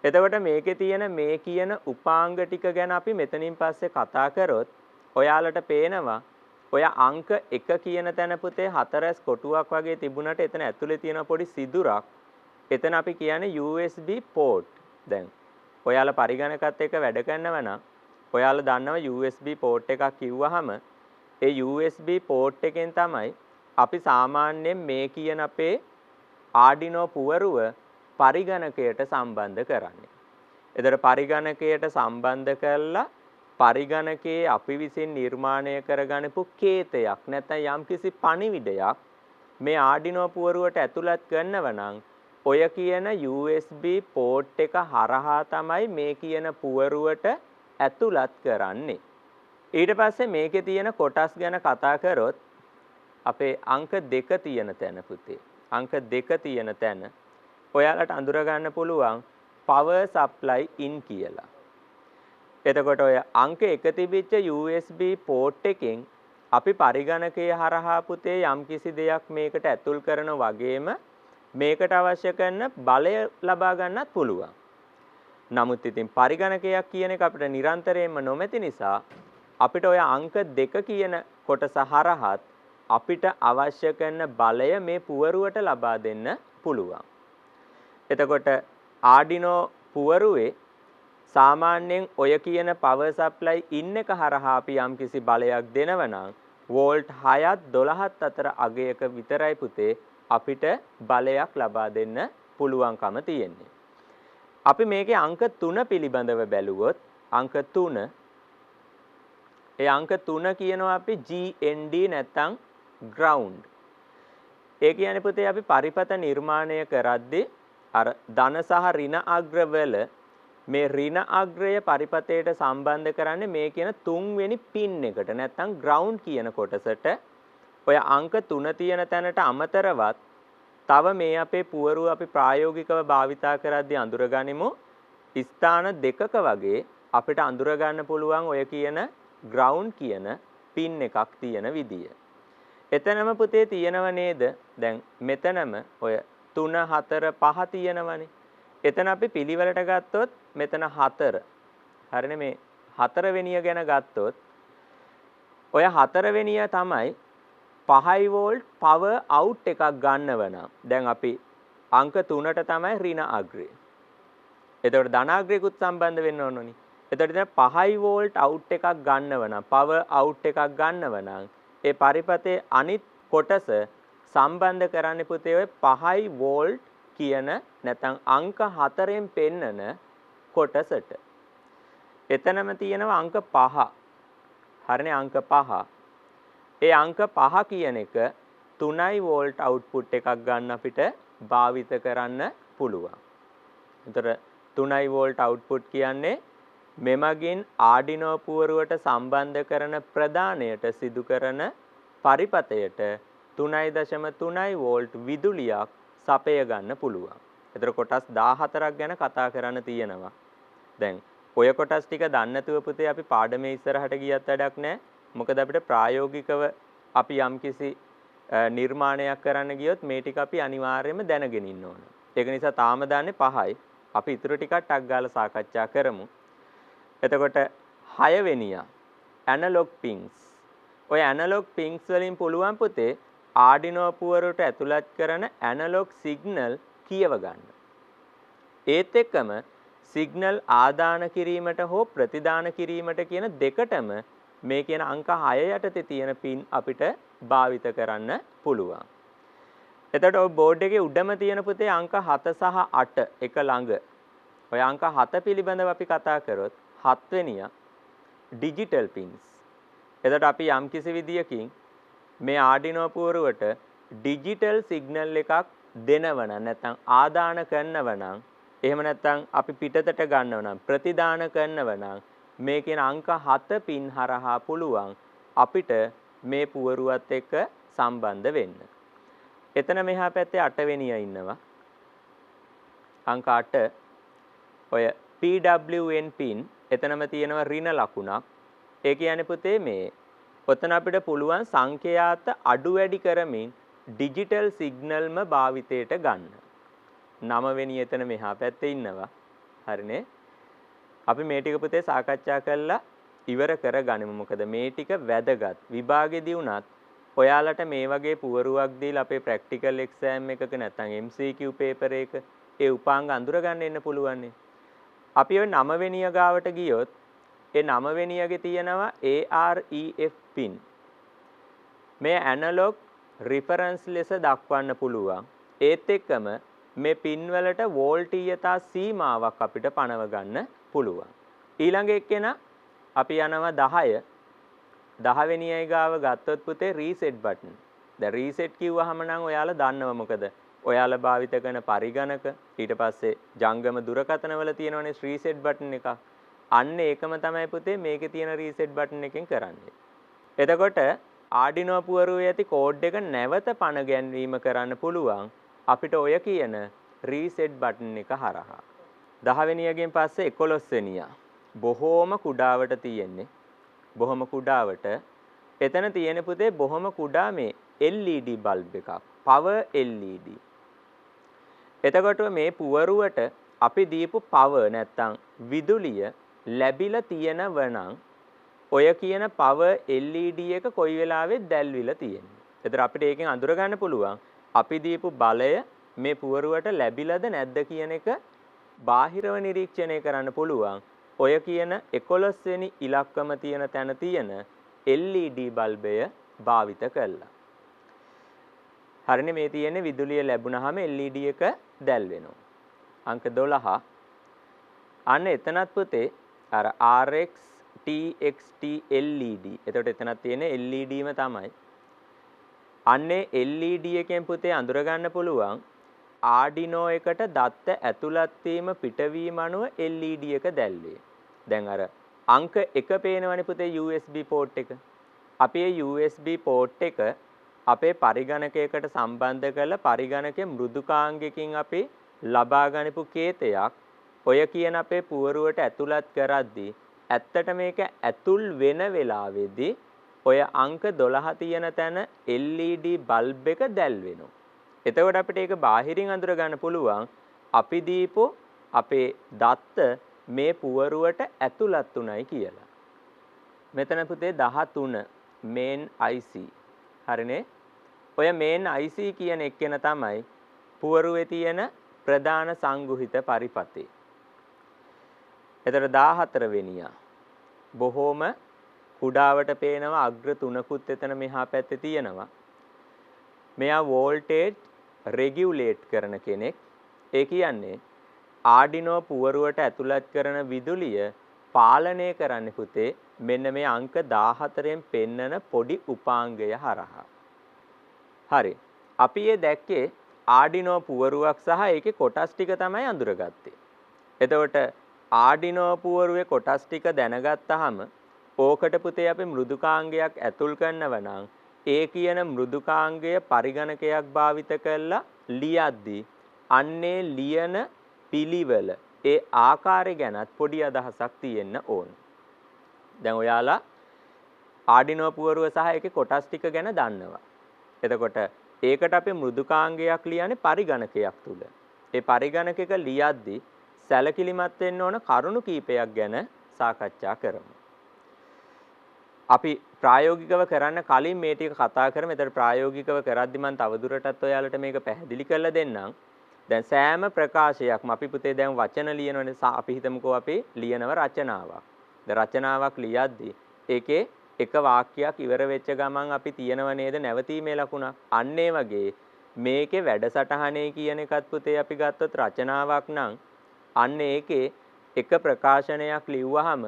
එතකොට මේකේ තියෙන මේ කියන උපාංග ටික ගැන අපි මෙතනින් පස්සේ කතා කරොත් ඔයාලට පේනවා ඔය අංක 1 කියන තැන පුතේ හතරස් කොටුවක් වගේ තිබුණට එතන ඇතුලේ තියෙන පොඩි සිදුරක් එතන අපි කියන්නේ USB port. දැන් ඔයාලා පරිගණකත් එක්ක වැඩ කරනවා නම් ඔයාලා දන්නවා USB port එකක් කිව්වහම ඒ USB port එකෙන් තමයි අපි සාමාන්‍යයෙන් මේ කියන අපේ Arduino පුවරුව පරිගණකයට සම්බන්ධ කරන්නේ. එතකොට පරිගණකයට සම්බන්ධ කරලා පරිගණකයේ අපි විසින් නිර්මාණය කරගන්නපු කේතයක් නැත්නම් යම්කිසි පණිවිඩයක් මේ Arduino පුවරුවට ඇතුළත් කරනව නම් ඔය කියන USB port එක හරහා තමයි මේ කියන පුවරුවට ඇතුළත් කරන්නේ. ඊට පස්සේ මේකේ තියෙන කොටස් ගැන කතා කරොත් අපේ අංක 2 තියෙන තැන පුතේ. අංක 2 තියෙන තැන ඔයාලට අඳුර ගන්න පුළුවන් power supply in කියලා. එතකොට ඔය අංක 1 තිබිච්ච USB port එකෙන් අපි පරිගණකයේ හරහා පුතේ යම්කිසි දෙයක් මේකට ඇතුල් කරන වගේම මේකට අවශ්‍ය කරන බලය ලබා ගන්නත් පුළුවන්. නමුත් ඉතින් පරිගණකයක් කියන එක අපිට නිරන්තරයෙන්ම නොමැති නිසා අපිට ඔය අංක 2 කියන කොටස හරහාත් අපිට අවශ්‍ය කරන බලය මේ පුවරුවට ලබා දෙන්න පුළුවන්. එතකොට Arduino පුවරුවේ සාමාන්‍යයෙන් ඔය කියන power supply in එක හරහා අපි යම්කිසි බලයක් දෙනවා නම් වෝල්ට් 6ත් 12ත් අතර අගයක විතරයි පුතේ අපිට බලයක් ලබා දෙන්න පුළුවන්කම තියෙන්නේ. අපි මේකේ අංක 3 පිළිබඳව බැලුවොත් අංක 3 ඒ අංක 3 කියනවා අපි GND නැත්නම් ground. ඒ කියන්නේ පුතේ අපි පරිපත නිර්මාණය කරද්දී අර ධන සහ ඍණ අග්‍රවල මේ ඍණ අග්‍රය පරිපතයට සම්බන්ධ කරන්නේ මේ කියන 3 වෙනි පින් එකට නැත්නම් ground කියන කොටසට. ඔය අංක 3 තියෙන තැනට අමතරවත් තව මේ අපේ පුවරුව අපි ප්‍රායෝගිකව භාවිතා කරද්දී අඳුරගනිමු ස්ථාන දෙකක වගේ අපිට අඳුර ගන්න පුළුවන් ඔය කියන ground කියන පින් එකක් තියෙන විදිය. එතනම පුතේ තියෙනව නේද? දැන් මෙතනම ඔය 3 4 5 තියෙනවනේ. එතන අපි පිළිවෙලට ගත්තොත් මෙතන 4. හරිනේ මේ 4 වෙනිය ගැන ගත්තොත් ඔය 4 වෙනිය තමයි 5 වෝල්ට් power out එකක් ගන්නව නම් දැන් අපි අංක 3ට තමයි ඍණ අග්‍රය. එතකොට ධන අග්‍රයකුත් සම්බන්ධ වෙන්න ඕනෝනේ. එතකොට දැන් 5 වෝල්ට් out එකක් ගන්නව නම් power out එකක් ගන්නව නම් ඒ පරිපතේ අනිත් කොටස සම්බන්ධ කරන්නේ පුතේ ඔය 5 වෝල්ට් කියන නැත්නම් අංක 4ෙන් පෙන්නන කොටසට. එතනම තියෙනවා අංක 5. හරිනේ අංක 5. ඒ අංක 5 කියන එක 3 වෝල්ට් අවුට්පුට් එකක් ගන්න අපිට භාවිත කරන්න පුළුවන්. ඒතර 3 වෝල්ට් අවුට්පුට් කියන්නේ මෙමගින් Arduino පුවරුවට සම්බන්ධ කරන ප්‍රදානයට සිදු කරන පරිපතයට 3.3 වෝල්ට් විදුලියක් සපය ගන්න පුළුවන්. ඒතර කොටස් 14ක් ගැන කතා කරන්න තියෙනවා. දැන් ඔය කොටස් ටික දන්නේ නැතුව පුතේ අපි පාඩමේ ඉස්සරහට ගියත් වැඩක් නැහැ. මොකද අපිට ප්‍රායෝගිකව අපි යම්කිසි නිර්මාණයක් කරන්න ගියොත් මේ ටික අපි අනිවාර්යයෙන්ම දැනගෙන ඉන්න ඕන. ඒක නිසා තාම දාන්නේ 5යි. අපි ඊටු ටිකක් ටක් ගාලා සාකච්ඡා කරමු. එතකොට 6 වෙනියා ඇනලොග් පින්ස්. ඔය ඇනලොග් පින්ස් වලින් පුළුවන් පුතේ Arduino පුවරුවට ඇතුළත් කරන ඇනලොග් සිග්නල් කියව ගන්න. ඒත් එක්කම සිග්නල් ආදාන කිරීමට හෝ ප්‍රතිදාන කිරීමට කියන දෙකටම මේ කියන අංක 6 යටතේ තියෙන පින් අපිට භාවිත කරන්න පුළුවන්. එතකොට ඔය බෝඩ් එකේ උඩම තියෙන පුතේ අංක 7 සහ 8 එක ළඟ. ඔය අංක 7 පිළිබඳව අපි කතා කරොත් 7 වෙනියා ඩිජිටල් පින්ස්. එතකොට අපි යම්කිසි විදියකින් මේ Arduino පුවරුවට ඩිජිටල් සිග්නල් එකක් දෙනවන නැත්නම් ආදාන කරනව නම් එහෙම නැත්නම් අපි පිටතට ගන්නව නම් ප්‍රතිදාන කරනව නම් මේ කියන අංක 7 පින් හරහා පුළුවන් අපිට මේ පුවරුවත් එක්ක සම්බන්ධ වෙන්න. එතන මෙහා පැත්තේ 8 වෙනියා ඉන්නවා. අංක 8 ඔය PWN පින් එතනම තියෙනවා ඍණ ලකුණක්. ඒ කියන්නේ පුතේ මේ ඔතන අපිට පුළුවන් සංඛ්‍යාත අඩු වැඩි කරමින් ඩිජිටල් සිග්නල්ම භාවිතයට ගන්න. 9 වෙනි එතන මෙහා පැත්තේ ඉන්නවා. හරිනේ? අපි මේ ටික පුතේ සාකච්ඡා කරලා ඉවර කරගනිමු. මොකද මේ ටික වැදගත්. විභාගෙදී උනත් ඔයාලට මේ වගේ පුවරුවක් දීලා අපේ ප්‍රැක්ටිකල් එක්සෑම් එකක නැත්නම් MCQ පේපර් එක ඒ උපාංග අඳුර ගන්න එන්න පුළුවන්. අපි ওই 9 වෙනිය ගාවට ගියොත් ඒ 9 වෙනියගේ තියෙනවා AREF pin. මේ ඇනලොග් රිෆරන්ස් ලෙස දක්වන්න පුළුවන්. ඒත් එක්කම මේ පින් වලට වෝල්ටීයතා සීමාවක් අපිට පනව ගන්න පුළුවන්. ඊළඟ එක්කෙනා අපි යනවා 10. 10 වෙනියයි ගාව ගත්තොත් පුතේ රීසෙට් බටන්. දැන් රීසෙට් කිව්වහම නම් ඔයාලා දන්නව මොකද? ඔයාලා භාවිත කරන පරිගණක ඊට පස්සේ ජංගම දුරකථන වල තියෙනවනේ රීසෙට් බටන් එකක්. අන්න ඒකම තමයි පුතේ මේකේ තියෙන රීසෙට් බටන් එකෙන් කරන්නේ. එතකොට Arduino පුවරුවේ ඇති කෝඩ් එක නැවත පණ ගැන්වීම කරන්න පුළුවන් අපිට ඔය කියන රීසෙට් බටන් එක හරහා. 10 වෙනියගෙන් පස්සේ 11 වෙනියා. බොහෝම කුඩාවට තියෙන්නේ. බොහොම කුඩාවට. එතන තියෙන පුතේ බොහොම කුඩා මේ LED බල්බ් එකක්. power LED. එතකොට මේ පුවරුවට අපි දීපු power නැත්තම් විදුලිය ලැබිලා තියෙනව නම් ඔය කියන power LED එක කොයි වෙලාවෙත් දැල්විලා තියෙන්නේ. ඒතර අපිට ඒකෙන් අඳුර ගන්න පුළුවන් අපි දීපු බලය මේ පුවරුවට ලැබිලාද නැද්ද කියන එක බාහිරව නිරීක්ෂණය කරන්න පුළුවන්. ඔය කියන 11 වෙනි ඉලක්කම තියෙන තැන තියෙන LED බල්බය භාවිත කළා. හරිනේ මේ තියෙන්නේ විදුලිය ලැබුණාම LED එක දැල් වෙනවා. අංක 12. අන්න එතනත් පුතේ අර RX TXT LED. එතකොට එතනත් තියෙන්නේ LED ම තමයි. අන්නේ LED එකෙන් පුතේ අඳුර ගන්න පුළුවන් Arduino එකට දත්ත ඇතුළත් වීම පිටවීම අනුව LED එක දැල්වේ. දැන් අර අංක 1 පේනවනේ පුතේ USB port එක. අපි ඒ USB port එක අපේ පරිගණකයකට සම්බන්ධ කරලා පරිගණකයේ මෘදුකාංගයකින් අපි ලබා ගනිපු කේතයක් ඔය කියන අපේ පුවරුවට ඇතුළත් කරද්දී ඇත්තට මේක ඇතුල් වෙන වෙලාවේදී ඔය අංක 12 තියෙන තැන LED බල්බ් එක දැල් වෙනවා. එතකොට අපිට ඒක බාහිරින් අඳුර ගන්න පුළුවන් අපි දීපෝ අපේ දත්ත මේ පුවරුවට ඇතුළත් උනායි කියලා. මෙතන පුතේ 13 main IC. හරිනේ? ඔය main IC කියන එක්කෙන තමයි පුවරුවේ තියෙන ප්‍රධාන සංගුහිත පරිපතේ. එතකොට 14 වෙනියා. බොහෝම කුඩාවට පේනවා අග්‍ර තුනකුත් එතන මෙහා පැත්තේ තියෙනවා. මෙයා වෝල්ටේජ් රෙගියුලේට් කරන කෙනෙක්. ඒ කියන්නේ Arduino පුවරුවට ඇතුළත් කරන විදුලිය පාලනය කරන්න පුතේ මෙන්න මේ අංක 14න් පෙන්නන පොඩි උපාංගය හරහා. හරි. අපි මේ දැක්කේ Arduino පුවරුවක් සහ ඒකේ කොටස් ටික තමයි අඳුරගත්තේ. එතකොට Arduino පුවරුවේ කොටස් ටික දැනගත්තාම ඕකට පුතේ අපි මෘදුකාංගයක් ඇතුල් කරනව නම් ඒ කියන මෘදුකාංගය පරිගණකයක් භාවිත කරලා ලියද්දී අන්නේ ලියන පිළිවෙල ඒ ආකාරය ගැනත් පොඩි අදහසක් තියෙන්න ඕන. දැන් ඔයාලා Arduino පුවරුව සහ ඒකේ කොටස් ටික ගැන දන්නවා. එතකොට ඒකට අපි මෘදුකාංගයක් ලියන්නේ පරිගණකයක් තුල. ඒ පරිගණකයක ලියද්දී සැලකිලිමත් වෙන්න ඕන කරුණු කීපයක් ගැන සාකච්ඡා කරමු. අපි ප්‍රායෝගිකව කරන්න කලින් මේ ටික කතා කරමු. ඒතර ප්‍රායෝගිකව කරද්දි මම තවදුරටත් ඔයාලට මේක පැහැදිලි කරලා දෙන්නම්. දැන් සෑම ප්‍රකාශයක්ම අපි පුතේ දැන් වචන ලියනවනේ. අපි හිතමුකෝ අපි ලියනව රචනාවක්. දැන් රචනාවක් ලියද්දී ඒකේ එක වාක්‍යයක් ඉවර වෙච්ච ගමන් අපි තියනව නේද නැවතීමේ ලකුණක්. අන්න ඒ වගේ මේකේ වැඩසටහනේ කියන එකත් පුතේ අපි ගත්තොත් රචනාවක් නම් අන්න ඒකේ එක ප්‍රකාශනයක් ලිව්වහම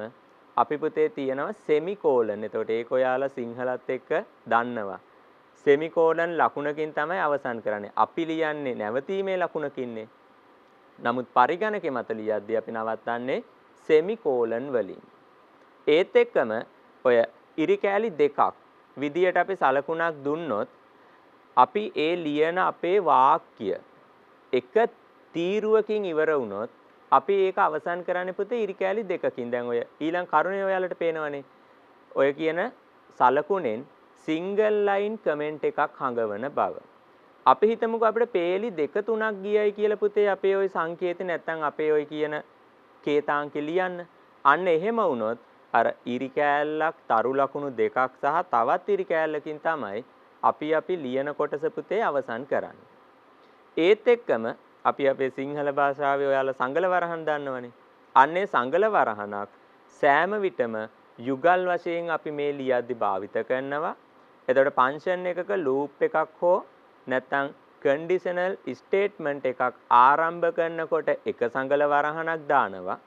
අපි පුතේ තියෙනවා සෙමිකෝලන්. එතකොට ඒක ඔයාලා සිංහලත් එක්ක දන්නවා. සෙමිකෝලන් ලකුණකින් තමයි අවසන් කරන්නේ. අපි ලියන්නේ නැවතීමේ ලකුණකින්නේ. නමුත් පරිගණකේ මත ලියද්දී අපි නවත්තන්නේ සෙමිකෝලන් වලින්. ඒත් එක්කම ඔය ඉරි කෑලි දෙකක් විදියට අපි සලකුණක් දුන්නොත් අපි ඒ ලියන අපේ වාක්‍ය එක තීරුවකින් ඉවර වුණොත් අපි ඒක අවසන් කරන්නේ පුතේ ඉරි කෑලි දෙකකින්. දැන් ඔය ඊළඟ කරුණේ ඔයාලට පේනවනේ. ඔය කියන සලකුණෙන් සිංගල් ලයින් කමෙන්ට් එකක් හඟවන බව. අපි හිතමුකෝ අපිට පේලි දෙක තුනක් ගියයි කියලා පුතේ අපේ ওই සංකේත නැත්තම් අපේ ওই කියන කේතාංකෙ ලියන්න. අන්න එහෙම වුණොත් අර ඉරි කෑල්ලක් තරු ලකුණු දෙකක් සහ තවත් ඉරි කෑල්ලකින් තමයි අපි ලියන කොටස පුතේ අවසන් කරන්නේ. ඒත් එක්කම අපි අපේ සිංහල භාෂාවේ ඔයාලා සංගල වරහන් දන්නවනේ. අන්නේ සංගල වරහනක් සෑම විටම යුගල් වශයෙන් අපි මේ ලියද්දි භාවිත කරනවා. එතකොට ෆන්ක්ෂන් එකක ලූප් එකක් හෝ නැත්නම් කන්ඩිෂනල් ස්ටේට්මන්ට් එකක් ආරම්භ කරනකොට එක සංගල වරහනක් දානවා.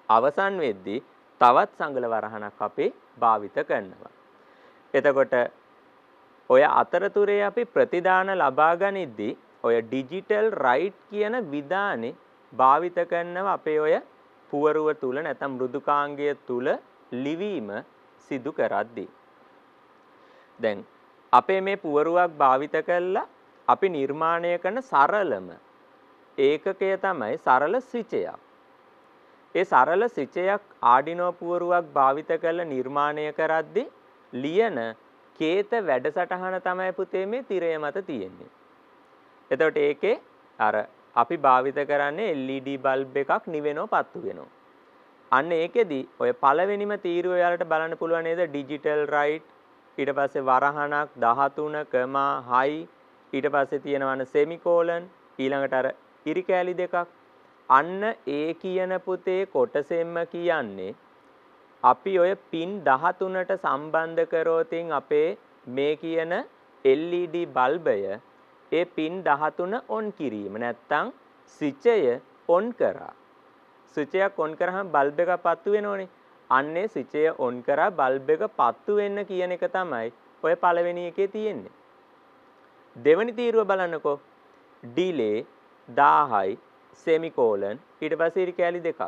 අවසන් වෙද්දී තවත් සංගල වරහනක් අපි භාවිත කරනවා. එතකොට ඔය අතරතුරේ අපි ප්‍රතිදාන ලබා ගනිද්දී ඔය ඩිජිටල් රයිට් කියන විධානේ භාවිත කරනවා අපේ ඔය පුවරුව තුල නැත්නම් මෘදුකාංගය තුල ලිවීම සිදු කරද්දී. දැන් අපේ මේ පුවරුවක් භාවිත කළා අපි නිර්මාණය කරන සරලම ඒකකය තමයි සරල ස්විචයක්. ඒ සරල ස්විචයක් ආඩිනෝ පුවරුවක් භාවිත කරලා නිර්මාණය කරද්දී ලියන කේත වැඩසටහන තමයි පුතේ මේ තිරය මත තියෙන්නේ. එතකොට ඒකේ අර අපි භාවිත කරන්නේ LED බල්බ් එකක් නිවෙනව පත්තු වෙනවා. අන්න ඒකෙදි ඔය පළවෙනිම තීරුව ඔයාලට බලන්න පුළුවන් නේද? ඩිජිටල් රයිට්, ඊට පස්සේ වරහණක් 13,6 ඊට පස්සේ තියෙනවනේ සෙමිකෝලන්, ඊළඟට අර ඉරි කෑලි දෙකක්. අන්න ඒ කියන පුතේ කොටසෙන්ම කියන්නේ අපි ඔය පින් 13ට සම්බන්ධ කරෝතින් අපේ මේ කියන LED බල්බය ඒ පින් 13 ඔන් කිරීම නැත්තම් ස්විචය ඔන් කරා. ස්විචයක් ඔන් කරාම බල්බ් එක පත්තු වෙනෝනේ. අන්නේ ස්විචය ඔන් කරා බල්බ් එක පත්තු වෙන්න කියන එක තමයි ඔය පළවෙනි එකේ තියෙන්නේ. දෙවෙනි තීරුව බලන්නකෝ. ඩිලේ 1000යි සෙමිකෝලන් ඊට පස්සේ ඉරි කෑලි දෙකක්.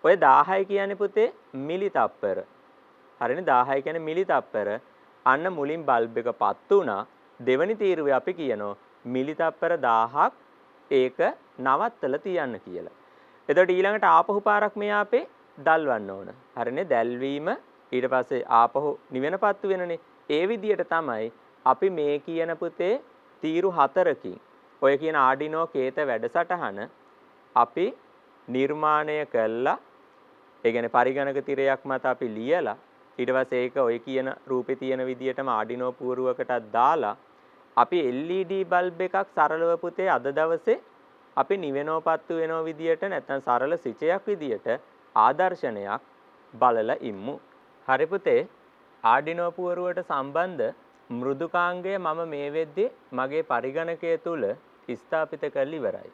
ඔය 1000 කියන්නේ පුතේ මිලි තප්පර. හරිනේ 1000 කියන්නේ මිලි තප්පර. අන්න මුලින් බල්බ් එක පත්තු වුණා. දෙවෙනි තීරුවේ අපි කියනවා මිලි තප්පර 1000ක් ඒක නවත්තලා තියන්න කියලා. එතකොට ඊළඟට ආපහු පාරක් මෙයා අපේ දල්වන්න ඕන. හරිනේ දැල්වීම ඊට පස්සේ ආපහු නිවෙන පත්තු වෙනනේ. ඒ විදිහට තමයි අපි මේ කියන පුතේ තීරු 4කින් ඔය කියන ආඩිනෝ කේත වැඩසටහන අපි නිර්මාණය කළා. ඒ කියන්නේ පරිගණක තිරයක් මත අපි ලියලා ඊට පස්සේ ඒක ඔය කියන රූපේ තියෙන විදිහටම ආඩිනෝ පුවරුවකටත් දාලා අපි LED බල්බ් එකක් සරලව පුතේ අද දවසේ අපි නිවෙනව පත්තු වෙනව විදිහට නැත්නම් සරල සිචයක් විදිහට ආදර්ශනයක් බලලා ඉම්මු. හරි පුතේ ආඩිනෝ පුවරුවට සම්බන්ධ මෘදුකාංගය මම මේ වෙද්දී මගේ පරිගණකය තුල ස්ථාපිත කරලා ඉවරයි.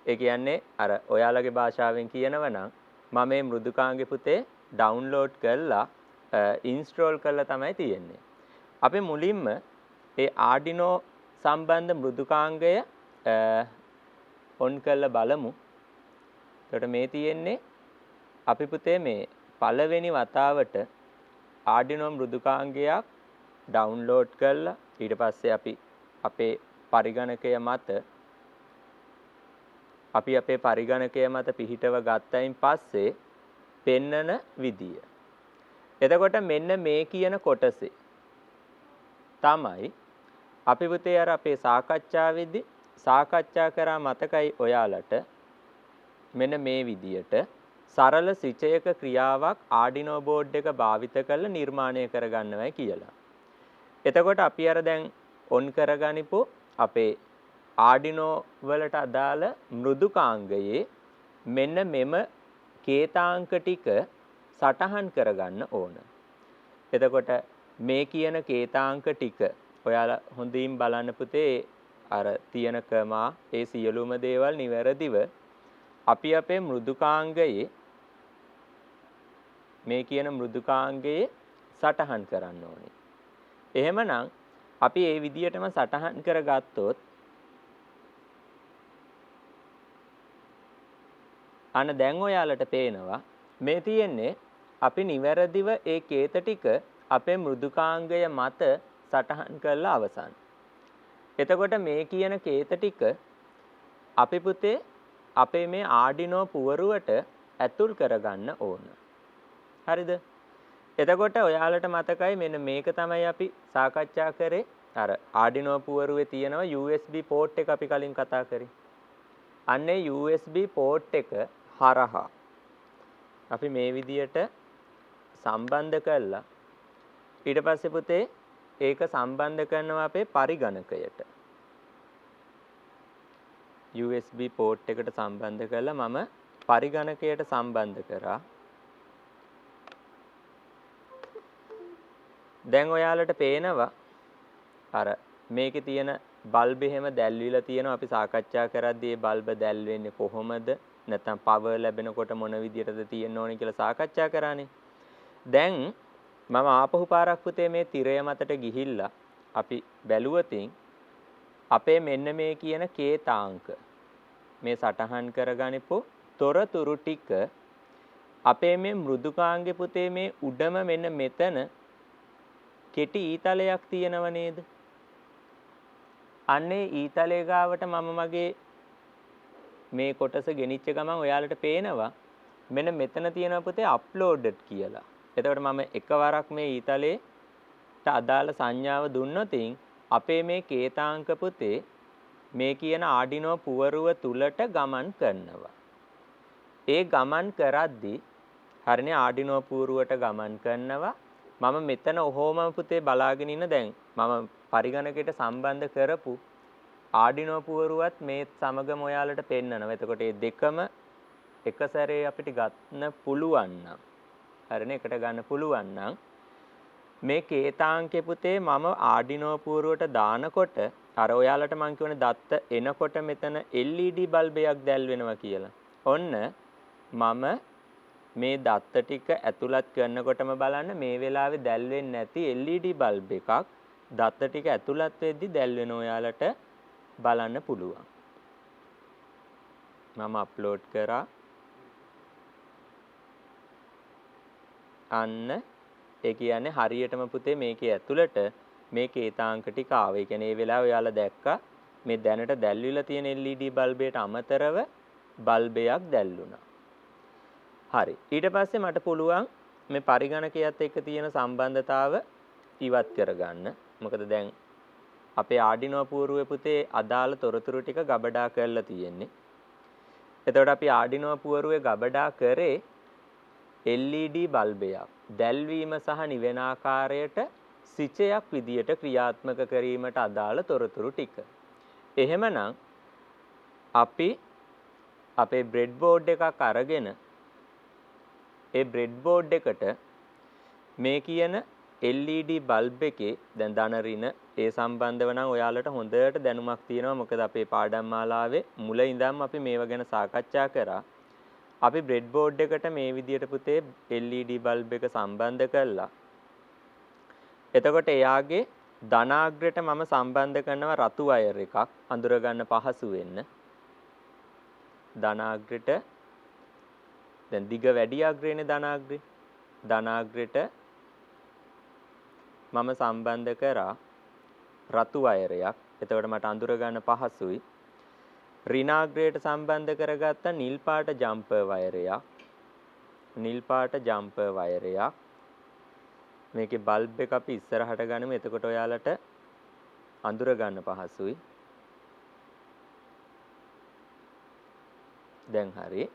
ඒ කියන්නේ අර ඔයාලගේ භාෂාවෙන් කියනවා නම් මම මේ මෘදුකාංගේ පුතේ ඩවුන්ලෝඩ් කරලා ඉන්ස්ටෝල් කරලා තමයි තියෙන්නේ. අපි මුලින්ම ඒ ආඩිනෝ සම්බන්ධ මෘදුකාංගය ඔන් කරලා බලමු. එතකොට මේ තියෙන්නේ අපි පුතේ මේ පළවෙනි වතාවට ආඩිනෝ මෘදුකාංගයක් ඩවුන්ලෝඩ් කරලා ඊට පස්සේ අපි අපේ පරිගණකය මත පිහිටව ගත්තයින් පස්සේ පෙන්නන විදිය. එතකොට මෙන්න මේ කියන කොටසේ තමයි අපි පුතේ අර අපේ සාකච්ඡාවේදී සාකච්ඡා කරා මතකයි ඔයාලට මෙන්න මේ විදියට සරල සිචයක ක්‍රියාවක් ආඩිනෝ බෝඩ් එක භාවිත කරලා නිර්මාණය කරගන්නවයි කියලා. එතකොට අපි අර දැන් ඔන් කරගනිපු අපේ ආඩිනෝ වලට අදාළ මෘදුකාංගයේ මෙන්න මෙම කේතාංක ටික සටහන් කරගන්න ඕන. එතකොට මේ කියන කේතාංක ටික ඔයාලා හොඳින් බලන්න පුතේ අර තියෙන ක්‍රමා ඒ සියලුම දේවල් නිවැරදිව අපි අපේ මෘදුකාංගයේ මේ කියන මෘදුකාංගයේ සටහන් කරන්න ඕනේ. එහෙමනම් අපි මේ විදියටම සටහන් කරගත්තොත් අන්න දැන් ඔයාලට පේනවා මේ තියෙන්නේ අපි නිවැරදිව ඒ කේත ටික අපේ මෘදුකාංගය මත සටහන් කරලා අවසන්. එතකොට මේ කියන කේත ටික අපි පුතේ අපේ මේ ආඩිනෝ පුවරුවට ඇතුල් කරගන්න ඕන. හරිද? එතකොට ඔයාලට මතකයි මෙන්න මේක තමයි අපි සාකච්ඡා කරේ. අර ආඩිනෝ පුවරුවේ තියෙනවා USB port එක අපි කලින් කතා කරේ. අන්නේ USB port එක හරහා අපි මේ විදියට සම්බන්ධ කළා. ඊට පස්සේ පුතේ ඒක සම්බන්ධ කරනවා අපේ පරිගණකයට. USB port එකට සම්බන්ධ කරලා මම පරිගණකයට සම්බන්ධ කරා. දැන් ඔයාලට පේනවා අර මේකේ තියෙන බල්බ් එහෙම දැල්විලා තියෙනවා. අපි සාකච්ඡා කරද්දී මේ බල්බ දැල් වෙන්නේ කොහොමද? නැත්නම් පවර් ලැබෙනකොට මොන විදියටද තියෙන්න ඕනේ කියලා සාකච්ඡා කරානේ. දැන් මම ආපහු පාරක් පුතේ මේ තිරය මතට ගිහිල්ලා අපි බැලුවතින් අපේ මෙන්න මේ කියන කේතාංක මේ සටහන් කරගනිපු තොරතුරු ටික අපේ මේ මෘදුකාංගේ පුතේ මේ උඩම මෙන්න මෙතන කෙටි ඊතලයක් තියෙනව නේද? අන්නේ ඊතලයේ ගාවට මම මගේ මේ කොටස ගෙනිච්ච ගමන් ඔයාලට පේනවා මෙන්න මෙතන තියෙනවා පුතේ අප්ලෝඩඩ් කියලා. එතකොට මම එකවරක් මේ ඊතලයට අදාළ සංඥාව දුන්නොතින් අපේ මේ කේතාංක පුතේ මේ කියන ආඩිනෝ පුවරුව තුලට ගමන් කරනවා. ඒ ගමන් කරද්දී හරිනේ ආඩිනෝ පුවරුවට ගමන් කරනවා. මම මෙතන ඔහොම පුතේ බලාගෙන ඉන්න දැන් මම පරිගණකයට සම්බන්ධ කරපු ආඩිනෝ පුවරුවත් මේ සමගම ඔයාලට පෙන්නනවා. එතකොට මේ දෙකම එක සැරේ අපිට ගන්න පුළුවන් නම් හරිනේ එකට ගන්න පුළුවන් නම් මේ කේතාංකේ පුතේ මම ආඩිනෝ පුවරුවට දානකොට අර ඔයාලට මම කියවනේ දත්ත එනකොට මෙතන LED බල්බයක් දැල් වෙනවා කියලා. ඔන්න මම මේ දත්ත ටික ඇතුළත් කරනකොටම බලන්න මේ වෙලාවේ දැල් වෙන්නේ නැති LED බල්බ් එකක් දත්ත ටික ඇතුළත් වෙද්දි දැල් වෙන ඔයාලට බලන්න පුළුවන්. මම අප්ලෝඩ් කරා. අන්න ඒ කියන්නේ හරියටම පුතේ මේකේ ඇතුළට මේ කේතාංක ටික ආවා. ඒ කියන්නේ මේ වෙලාවේ ඔයාලා දැක්කා මේ දැනට දැල්විලා තියෙන LED බල්බයට අමතරව බල්බයක් දැල්ුණා. හරි. ඊට පස්සේ මට පුළුවන් මේ පරිගණකයත් එක්ක තියෙන සම්බන්ධතාව ඉවත් කරගන්න. මොකද දැන් අපේ ආඩිනෝ පුවරුවේ පුතේ අදාළ තොරතුරු ටික ගබඩා කරලා තියෙන්නේ. එතකොට අපි ආඩිනෝ පුවරුවේ ගබඩා කරේ LED බල්බයක් දැල්වීම සහ නිවෙන ආකාරයට සිචයක් විදියට ක්‍රියාත්මක කිරීමට අදාළ තොරතුරු ටික. එහෙමනම් අපි අපේ බ්‍රෙඩ් බෝඩ් එකක් අරගෙන ඒ බ්‍රෙඩ් බෝඩ් එකට මේ කියන LED බල්බ් එකේ දැන් ධන ඍණ ඒ සම්බන්ධව නම් ඔයාලට හොඳට දැනුමක් තියෙනවා. මොකද අපේ පාඩම් මාලාවේ මුල ඉඳන්ම අපි මේව ගැන සාකච්ඡා කරා. අපි බ්‍රෙඩ් බෝඩ් එකට මේ විදියට පුතේ LED බල්බ් එක සම්බන්ධ කළා. එතකොට එයාගේ ධනාග්‍රයට මම සම්බන්ධ කරනවා රතු වයර් එකක් අඳුර ගන්න පහසු වෙන්න. ධනාග්‍රයට දැන් දිග වැඩි අග්‍රේනේ ධනාග්‍රේ. ධනාග්‍රයට මම සම්බන්ධ කරා රතු වයරයක්. එතකොට මට අඳුර ගන්න පහසුයි. ඍණාග්‍රයට සම්බන්ධ කරගත්ත නිල් පාට ජම්පර් වයරයක්. නිල් පාට ජම්පර් වයරයක්. මේකේ බල්බ් එක අපි ඉස්සරහට ගනිමු. එතකොට ඔයාලට අඳුර ගන්න පහසුයි. දැන් හරි.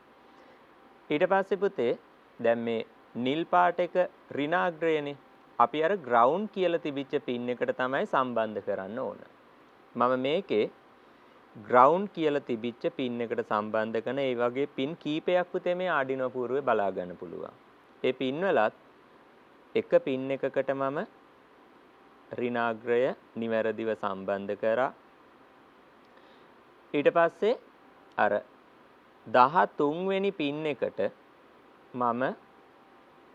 ඊට පස්සේ පුතේ දැන් මේ නිල් පාට එක ඍණාග්‍රයනේ. අපි අර ග්‍රවුන්ඩ් කියලා තිබිච්ච පින් එකට තමයි සම්බන්ධ කරන්න ඕන. මම මේකේ ග්‍රවුන්ඩ් කියලා තිබිච්ච පින් එකට සම්බන්ධ කරන ඒ වගේ පින් කීපයක් පුතේ මේ ආඩිනෝ පුවරුවේ බලා ගන්න පුළුවන්. ඒ පින් වලත් එක පින් එකකට මම ඍණාග්‍රය නිවැරදිව සම්බන්ධ කරා. ඊට පස්සේ අර 13 වෙනි පින් එකට මම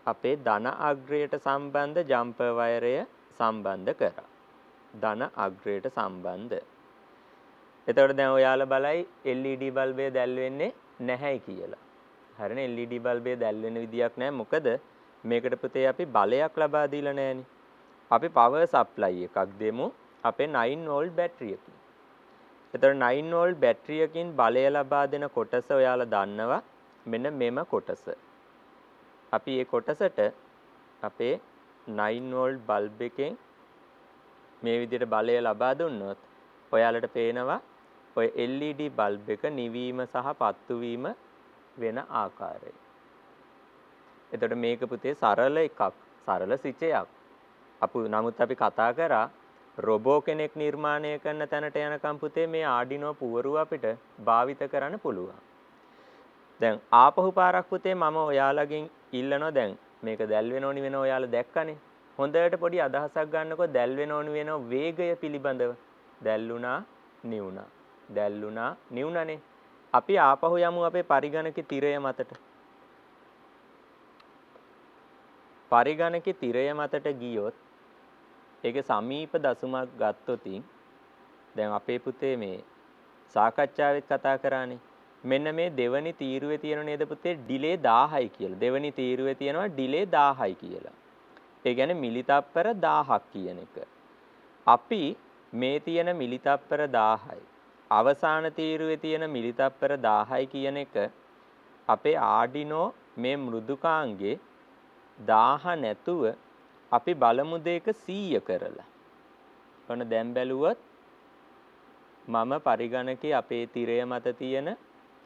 අපේ ධන අග්‍රයට සම්බන්ධ ජම්පර් වයරය සම්බන්ධ කරා. ධන අග්‍රයට සම්බන්ධ. එතකොට දැන් ඔයාලා බලයි LED බල්බය දැල් වෙන්නේ නැහැයි කියලා. හරිනේ LED බල්බය දැල් වෙන විදියක් නැහැ. මොකද මේකට පුතේ අපි බලයක් ලබා දීලා නැහැනේ. අපි පවර් සප්ලයි එකක් දෙමු අපේ 9 වෝල්ට් බැටරියකින්. එතකොට 9 වෝල්ට් බැටරියකින් බලය ලබා දෙන කොටස ඔයාලා දන්නවා. මෙන්න මෙම කොටස. අපි මේ කොටසට අපේ 9 වෝල්ට් බල්බ් එකෙන් මේ විදිහට බලය ලබා දුන්නොත් ඔයාලට පේනවා ඔය LED බල්බ් එක නිවීම සහ පත්තු වීම වෙන ආකාරය. එතකොට මේක පුතේ සරල එකක්, සරල සිචයක්. නමුත් අපි කතා කරා රොබෝ කෙනෙක් නිර්මාණය කරන තැනට යනකම් පුතේ මේ ආඩිනෝ පුවරුව අපිට භාවිත කරන්න පුළුවන්. දැන් ආපහු පාරක් පුතේ මම ඔයාලගෙන් ඉල්ලනවා දැන් මේක දැල් වෙන ඕනි වෙන ඔයාලා දැක්කනේ. හොඳට පොඩි අදහසක් ගන්නකො දැල් වෙන ඕනි වෙන වේගය පිළිබඳව. දැල්ුණා නිවුණා. දැල්ුණා නිවුණනේ. අපි ආපහු යමු අපේ පරිගණක තිරය මතට. පරිගණක තිරය මතට ගියොත් ඒකේ සමීප දසුමක් ගත්තොත් දැන් අපේ පුතේ මේ සාකච්ඡාවෙත් කතා කරානේ. මෙන්න මේ දෙවනි තීරුවේ තියෙන නේද පුතේ ඩිලේ 1000යි කියලා. දෙවනි තීරුවේ තියෙනවා ඩිලේ 1000යි කියලා. ඒ කියන්නේ මිලිතප්පර 1000ක් කියන එක. අපි මේ තියෙන මිලිතප්පර 1000යි අවසාන තීරුවේ තියෙන මිලිතප්පර 1000යි කියන එක අපේ ආඩිනෝ මේ මෘදුකාංගේ 1000 නැතුව අපි බලමු දෙක 100 කරලා. ඔන්න දැන් බැලුවොත් මම පරිගණකයේ අපේ තිරය මත තියෙන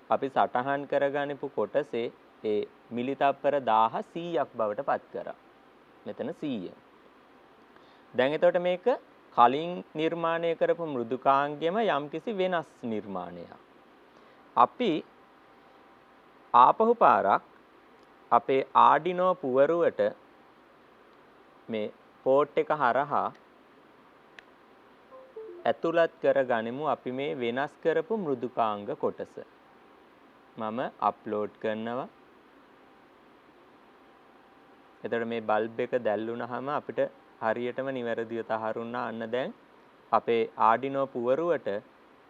අපි සටහන් කරගනිපු කොටසේ ඒ මිලිතප්පර 1000 100ක් බවට පත් කරා. මෙතන 100. දැන් එතකොට මේක කලින් නිර්මාණය කරපු මෘදුකාංගෙම යම්කිසි වෙනස් නිර්මාණයක්. අපි ආපහු පාරක් අපේ ආඩිනෝ පුවරුවට මේ පෝට් එක හරහා ඇතුළත් කරගනිමු අපි මේ වෙනස් කරපු මෘදුකාංග කොටස. මම අප්ලෝඩ් කරනවා. එතකොට මේ බල්බ් එක දැල්ුණාම අපිට හරියටම නිවැරදිව තහරුණා අන්න දැන් අපේ ආඩිනෝ පුවරුවට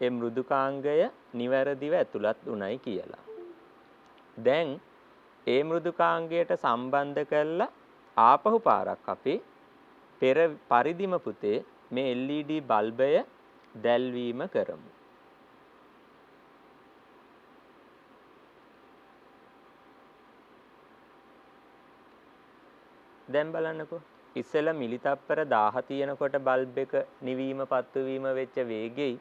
ඒ මෘදුකාංගය නිවැරදිව ඇතුළත් උණයි කියලා. දැන් ඒ මෘදුකාංගයට සම්බන්ධ කරලා ආපහු පාරක් අපි පෙර පරිදිම පුතේ මේ LED බල්බය දැල්වීම කරමු. දැන් බලන්නකෝ ඉස්සෙල්ලා මිලිතප්පර 1000 තියෙනකොට බල්බ් එක නිවීම පත්තු වීම වෙච්ච වේගෙයි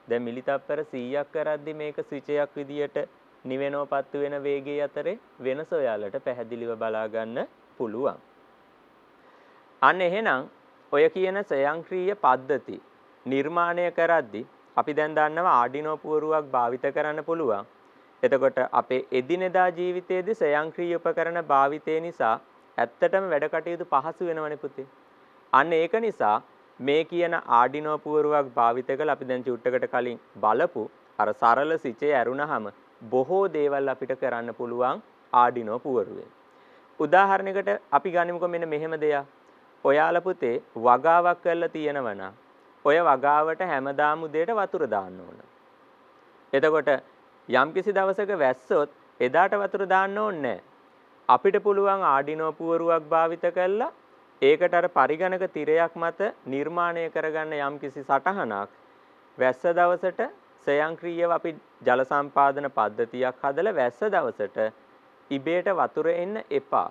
දැන් මිලිතප්පර 100ක් කරද්දි මේක ස්විච් එකක් විදියට නිවෙනව පත්තු වෙන වේගය අතරේ වෙනස ඔයාලට පැහැදිලිව බලා ගන්න පුළුවන්. අන්න එහෙනම් ඔය කියන ස්වයංක්‍රීය පද්ධති නිර්මාණය කරද්දි අපි දැන් දන්නවා ආඩිනෝ පුවරුවක් භාවිත කරන්න පුළුවන්. එතකොට අපේ එදිනෙදා ජීවිතයේදී ස්වයංක්‍රීය උපකරණ භාවිතය නිසා ඇත්තටම වැඩ කටයුතු පහසු වෙනවනේ පුතේ. අන්න ඒක නිසා මේ කියන ආඩිනෝ පුවරුවක් භාවිත කරලා අපි දැන් චුට්ටකට කලින් බලපු අර සරල සිචේ ඇරුණාම බොහෝ දේවල් අපිට කරන්න පුළුවන් ආඩිනෝ පුවරුවෙන්. උදාහරණයකට අපි ගනිමුකෝ මෙන්න මෙහෙම දෙයක්. ඔයාලා පුතේ වගාවක් කරලා තියෙනවා නම් ඔය වගාවට හැමදාම උදේට වතුර දාන්න ඕන. එතකොට යම්කිසි දවසක වැස්සොත් එදාට වතුර දාන්න ඕනේ නැහැ. අපිට පුළුවන් ආඩිනෝ පුවරුවක් භාවිත කරලා ඒකට අර පරිගණක තිරයක් මත නිර්මාණය කරගන්න යම්කිසි සටහනක් වැස්ස දවසට ස්වයංක්‍රීයව අපි ජල සම්පාදන පද්ධතියක් හදලා වැස්ස දවසට ඉබේට වතුර එන්න එපා.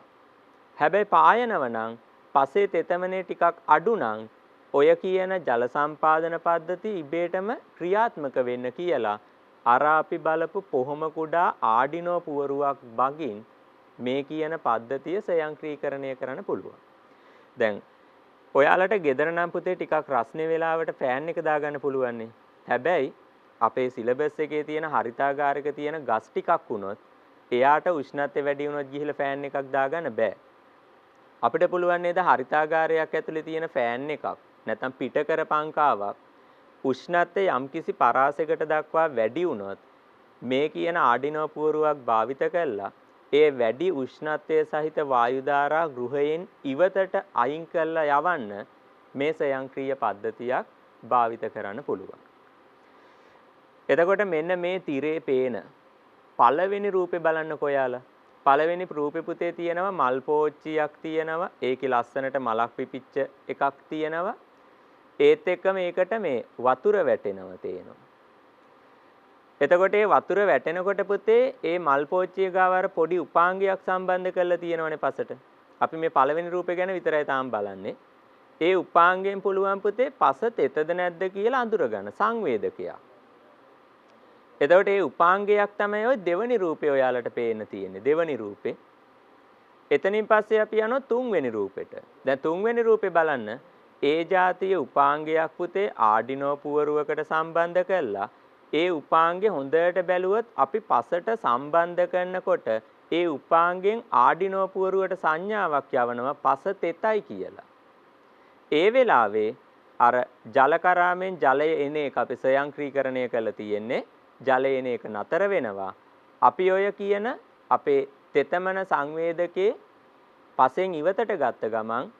හැබැයි පායනව නම් පසේ තෙතමනේ ටිකක් අඩු නම් ඔය කියන ජල සම්පාදන පද්ධති ඉබේටම ක්‍රියාත්මක වෙන්න කියලා අර අපි බලපු කොහොම කුඩා ආඩිනෝ පුවරුවක් බගින් මේ කියන පද්ධතිය ස්වයංක්‍රීකරණය කරන්න පුළුවන්. දැන් ඔයාලට ගෙදර නම් පුතේ ටිකක් රස්නේ වෙලාවට ෆෑන් එක දාගන්න පුළුවන් නේ. හැබැයි අපේ සිලබස් එකේ තියෙන හරිතාගාරයක තියෙන ගස් ටිකක් වුණොත් එයාට උෂ්ණත්වය වැඩි වුණොත් ගිහිල්ලා ෆෑන් එකක් දාගන්න බෑ. අපිට පුළුවන් නේද හරිතාගාරයක් ඇතුලේ තියෙන ෆෑන් එකක් නැත්නම් පිටකර පංකාවක් උෂ්ණත්වය යම්කිසි පරාසයකට දක්වා වැඩි වුණොත් මේ කියන ආඩිනෝ පුවරුවක් භාවිත කළා ඒ වැඩි උෂ්ණත්වය සහිත වායු ධාරා ගෘහයෙන් ඉවතට අයින් කරලා යවන්න මේ ස්වයංක්‍රීය පද්ධතියක් භාවිත කරන්න පුළුවන්. එතකොට මෙන්න මේ තිරේ පේන පළවෙනි රූපේ බලන්නකෝ යාලා. පළවෙනි රූපේ පුතේ තියෙනවා මල් පෝච්චියක් තියෙනවා. ඒකේ ලස්සනට මලක් පිපිච්ච එකක් තියෙනවා. ඒත් එක්ක මේකට මේ වතුර වැටෙනවා තේනවා. එතකොට මේ වතුර වැටෙනකොට පුතේ ඒ මල් පෝච්චිය ගාව අර පොඩි උපාංගයක් සම්බන්ධ කරලා තියෙනවනේ පසට. අපි මේ පළවෙනි රූපේ ගැන විතරයි තාම බලන්නේ. ඒ උපාංගයෙන් පුළුවන් පුතේ පස තෙතද නැද්ද කියලා අඳුර ගන්න සංවේදකයක්. එතකොට මේ උපාංගයක් තමයි ඔය දෙවෙනි රූපේ ඔයාලට පේන්න තියෙන්නේ. දෙවෙනි රූපේ. එතනින් පස්සේ අපි යනවා තුන්වෙනි රූපෙට. දැන් තුන්වෙනි රූපේ බලන්න ඒ જાතිය උපාංගයක් පුතේ ආඩිනෝ පුවරුවකට සම්බන්ධ කළා. ඒ උපාංගේ හොඳට බැලුවොත් අපි පසට සම්බන්ධ කරනකොට ඒ උපාංගෙන් ආඩිනෝ පුවරුවට සංඥාවක් යවනවා පස තෙතයි කියලා. ඒ වෙලාවේ අර ජල කරාමෙන් ජලය එන එක අපි ස්වයංක්‍රීකරණය කරලා තියෙන්නේ. ජලය එන එක නතර වෙනවා. අපි ඔය කියන අපේ තෙතමන සංවේදකේ පසෙන් ඉවතට ගත්ත ගමන්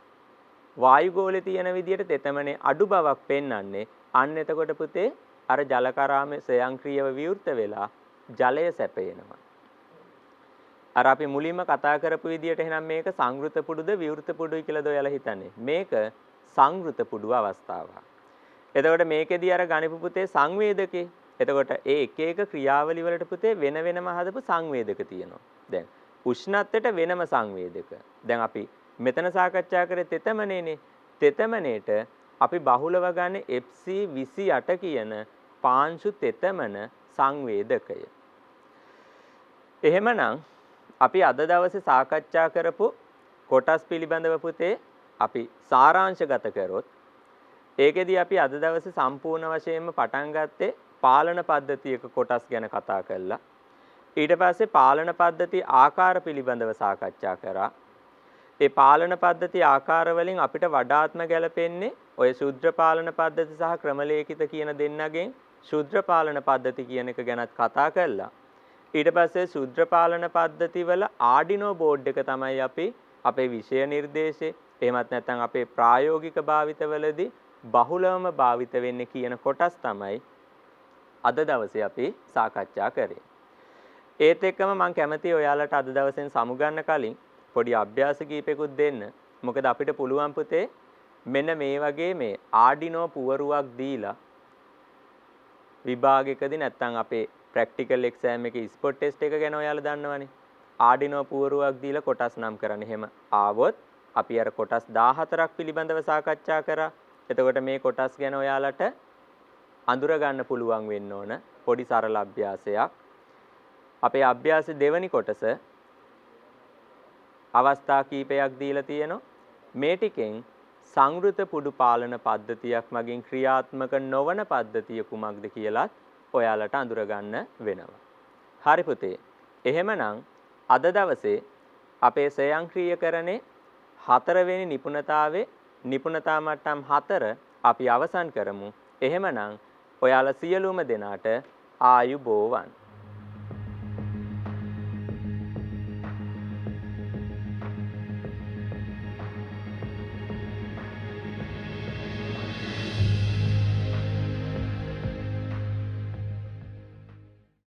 වායුගෝලේ තියෙන විදිහට තෙතමනේ අඩු බවක් පෙන්වන්නේ. අන්න එතකොට පුතේ අර ජල කරාමේ ස්වයංක්‍රීයව විවෘත වෙලා ජලය සැපේනවා. අර අපි මුලින්ම කතා කරපු විදිහට එහෙනම් මේක සංවෘත පුඩුද විවෘත පුඩුයි කියලාද ඔයාලා හිතන්නේ? මේක සංවෘත පුඩු අවස්ථාවක්. එතකොට මේකෙදී අර ගණිපු පුතේ සංවේදකේ. එතකොට ඒ එක එක ක්‍රියාවලි වලට පුතේ වෙන වෙනම හදපු සංවේදක තියෙනවා. දැන් උෂ්ණත්වයට වෙනම සංවේදක. දැන් අපි මෙතන සාකච්ඡා කරේ තෙතමනේනේ. තෙතමනේට අපි බහුලව ගන්න FC28 කියන පාංශු තෙතමන සංවේදකය. එහෙමනම් අපි අද දවසේ සාකච්ඡා කරපු කොටස් පිළිබඳව පුතේ අපි සාරාංශගත කරොත් ඒකෙදී අපි අද දවසේ සම්පූර්ණ වශයෙන්ම පටන් ගත්තේ පාලන පද්ධතියක කොටස් ගැන කතා කළා. ඊට පස්සේ පාලන පද්ධති ආකාර පිළිබඳව සාකච්ඡා කරා. ඒ පාලන පද්ධති ආකාර වලින් අපිට වඩාත්ම ගැලපෙන්නේ ඔය ශුද්‍ර පාලන පද්ධති සහ ක්‍රමලේඛිත කියන දෙන්නගෙන් ශුද්‍ර පාලන පද්ධති කියන එක ගැනත් කතා කළා. ඊට පස්සේ ශුද්‍ර පාලන පද්ධති වල ආඩිනෝ බෝඩ් එක තමයි අපි අපේ විෂය නිර්දේශේ එහෙමත් නැත්නම් අපේ ප්‍රායෝගික භාවිතවලදී බහුලවම භාවිත වෙන්නේ කියන කොටස් තමයි අද දවසේ අපි සාකච්ඡා කරේ. ඒත් එක්කම මම කැමතියි ඔයාලට අද දවසෙන් සමුගන්න කලින් පොඩි අභ්‍යාස කීපයකුත් දෙන්න. මොකද අපිට පුළුවන් පුතේ මෙන්න මේ වගේ මේ ආඩිනෝ පුවරුවක් දීලා විභාගයකදී නැත්නම් අපේ ප්‍රැක්ටිකල් එක්සෑම් එකේ ස්පොට් ටෙස්ට් එක ගැන ඔයාලා දන්නවනේ. ආඩිනෝ පුවරුවක් දීලා කොටස් නම් කරන්න. එහෙම ආවොත් අපි අර කොටස් 14ක් පිළිබඳව සාකච්ඡා කරා. එතකොට මේ කොටස් ගැන ඔයාලට අඳුර ගන්න පුළුවන් වෙන්න ඕන පොඩි සරල අභ්‍යාසයක්. අපේ අභ්‍යාසයේ දෙවැනි කොටස අවස්ථා කීපයක් දීලා තියෙනවා. මේ ටිකෙන් සංවෘත පුඩු පාලන පද්ධතියක් මගින් ක්‍රියාත්මක නොවන පද්ධතිය කුමක්ද කියලාත් ඔයාලට අඳුර ගන්න වෙනවා. හරි පුතේ. එහෙමනම් අද දවසේ අපේ ස්වයංක්‍රීයකරණේ 4 වෙනි නිපුණතාවේ නිපුණතා මට්ටම් 4 අපි අවසන් කරමු. එහෙමනම් ඔයාලා සියලුම දෙනාට ආයුබෝවන්.